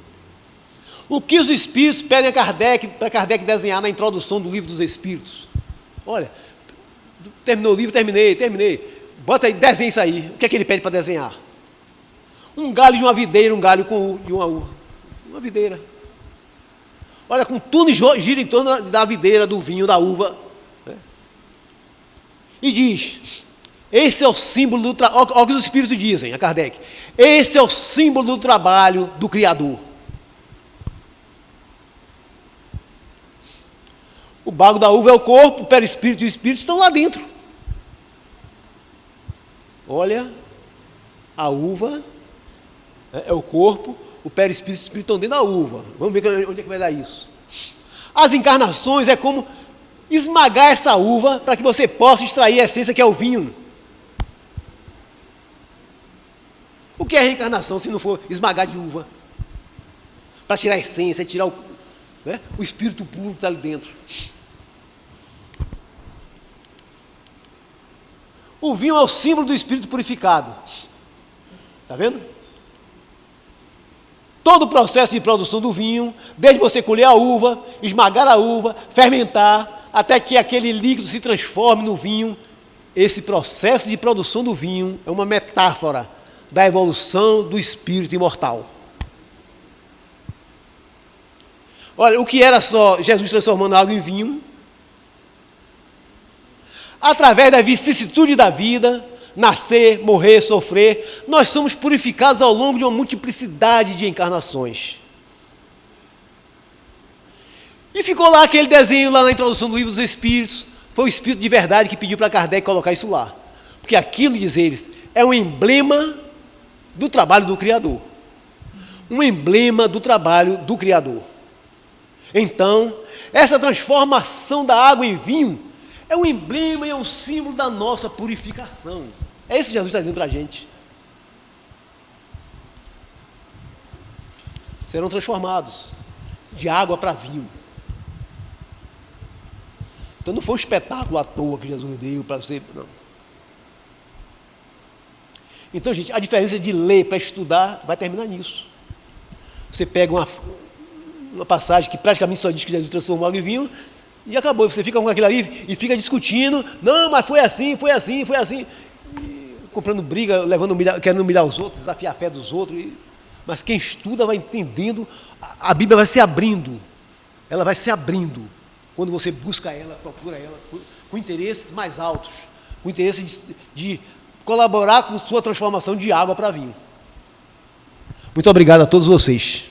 O que os Espíritos pedem para Kardec desenhar na introdução do Livro dos Espíritos? Olha, terminou o livro, terminei. Bota aí, desenha isso aí. O que é que ele pede para desenhar? Um galho de uma videira, um galho de uma uva. Uma videira. Olha, com tudo gira em torno da videira, do vinho, da uva. Né? E diz, esse é o símbolo do trabalho. Olha o que os Espíritos dizem a Kardec. Esse é o símbolo do trabalho do Criador. O bago da uva é o corpo, o perispírito e o espírito estão lá dentro. Olha, a uva é o corpo, o perispírito e o espírito estão dentro da uva. Vamos ver onde é que vai dar isso. As encarnações é como esmagar essa uva para que você possa extrair a essência que é o vinho. O que é reencarnação se não for esmagar de uva? Para tirar a essência, tirar o espírito puro que está ali dentro. O vinho é o símbolo do espírito purificado. Está vendo? Todo o processo de produção do vinho, desde você colher a uva, esmagar a uva, fermentar, até que aquele líquido se transforme no vinho, esse processo de produção do vinho é uma metáfora da evolução do espírito imortal. Olha, o que era só Jesus transformando água em vinho, através da vicissitude da vida, nascer, morrer, sofrer, nós somos purificados ao longo de uma multiplicidade de encarnações. E ficou lá aquele desenho lá na introdução do Livro dos Espíritos. Foi o Espírito de verdade que pediu para Kardec colocar isso lá. Porque aquilo, diz eles, é um emblema do trabalho do Criador. Um emblema do trabalho do Criador. Então, essa transformação da água em vinho é um emblema e é um símbolo da nossa purificação. É isso que Jesus está dizendo para a gente. Serão transformados de água para vinho. Então não foi um espetáculo à toa que Jesus deu para você, não. Então, gente, a diferença de ler para estudar vai terminar nisso. Você pega uma passagem que praticamente só diz que Jesus transformou água em vinho e acabou. Você fica com aquilo ali e fica discutindo. Não, mas foi assim. comprando briga, querendo humilhar os outros, desafiar a fé dos outros. Mas quem estuda vai entendendo, a Bíblia vai se abrindo. Ela vai se abrindo quando você busca ela, procura ela, com interesses mais altos, com interesse de colaborar com sua transformação de água para vinho. Muito obrigado a todos vocês.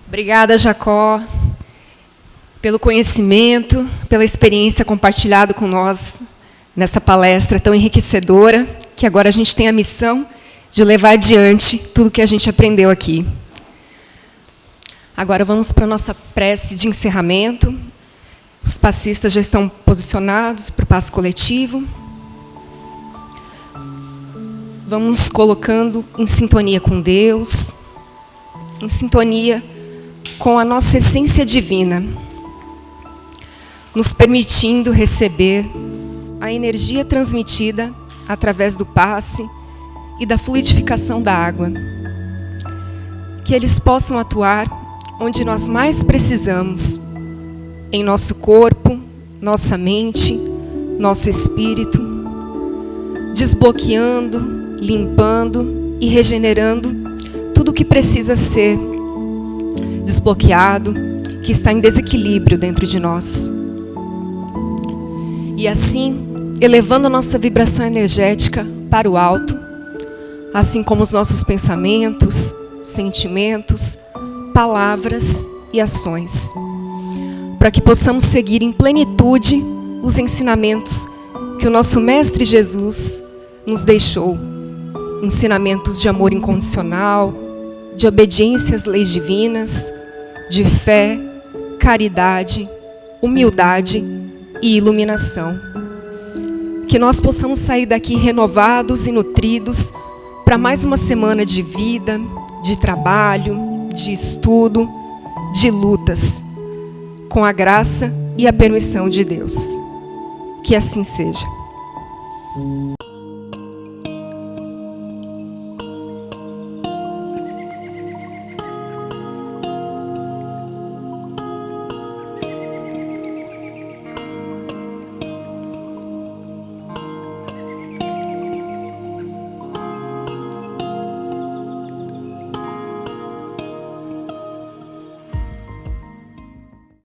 Obrigada, Jacó, pelo conhecimento, pela experiência compartilhada com nós nessa palestra tão enriquecedora, que agora a gente tem a missão de levar adiante tudo que a gente aprendeu aqui. Agora vamos para a nossa prece de encerramento. Os passistas já estão posicionados para o passo coletivo. Vamos colocando em sintonia com Deus, em sintonia com a nossa essência divina, nos permitindo receber a energia transmitida através do passe e da fluidificação da água. Que eles possam atuar onde nós mais precisamos, em nosso corpo, nossa mente, nosso espírito, desbloqueando, limpando e regenerando tudo o que precisa ser desbloqueado, que está em desequilíbrio dentro de nós. E assim, elevando a nossa vibração energética para o alto, assim como os nossos pensamentos, sentimentos, palavras e ações, para que possamos seguir em plenitude os ensinamentos que o nosso Mestre Jesus nos deixou, ensinamentos de amor incondicional, de obediência às leis divinas, de fé, caridade, humildade e iluminação. Que nós possamos sair daqui renovados e nutridos para mais uma semana de vida, de trabalho, de estudo, de lutas, com a graça e a permissão de Deus. Que assim seja.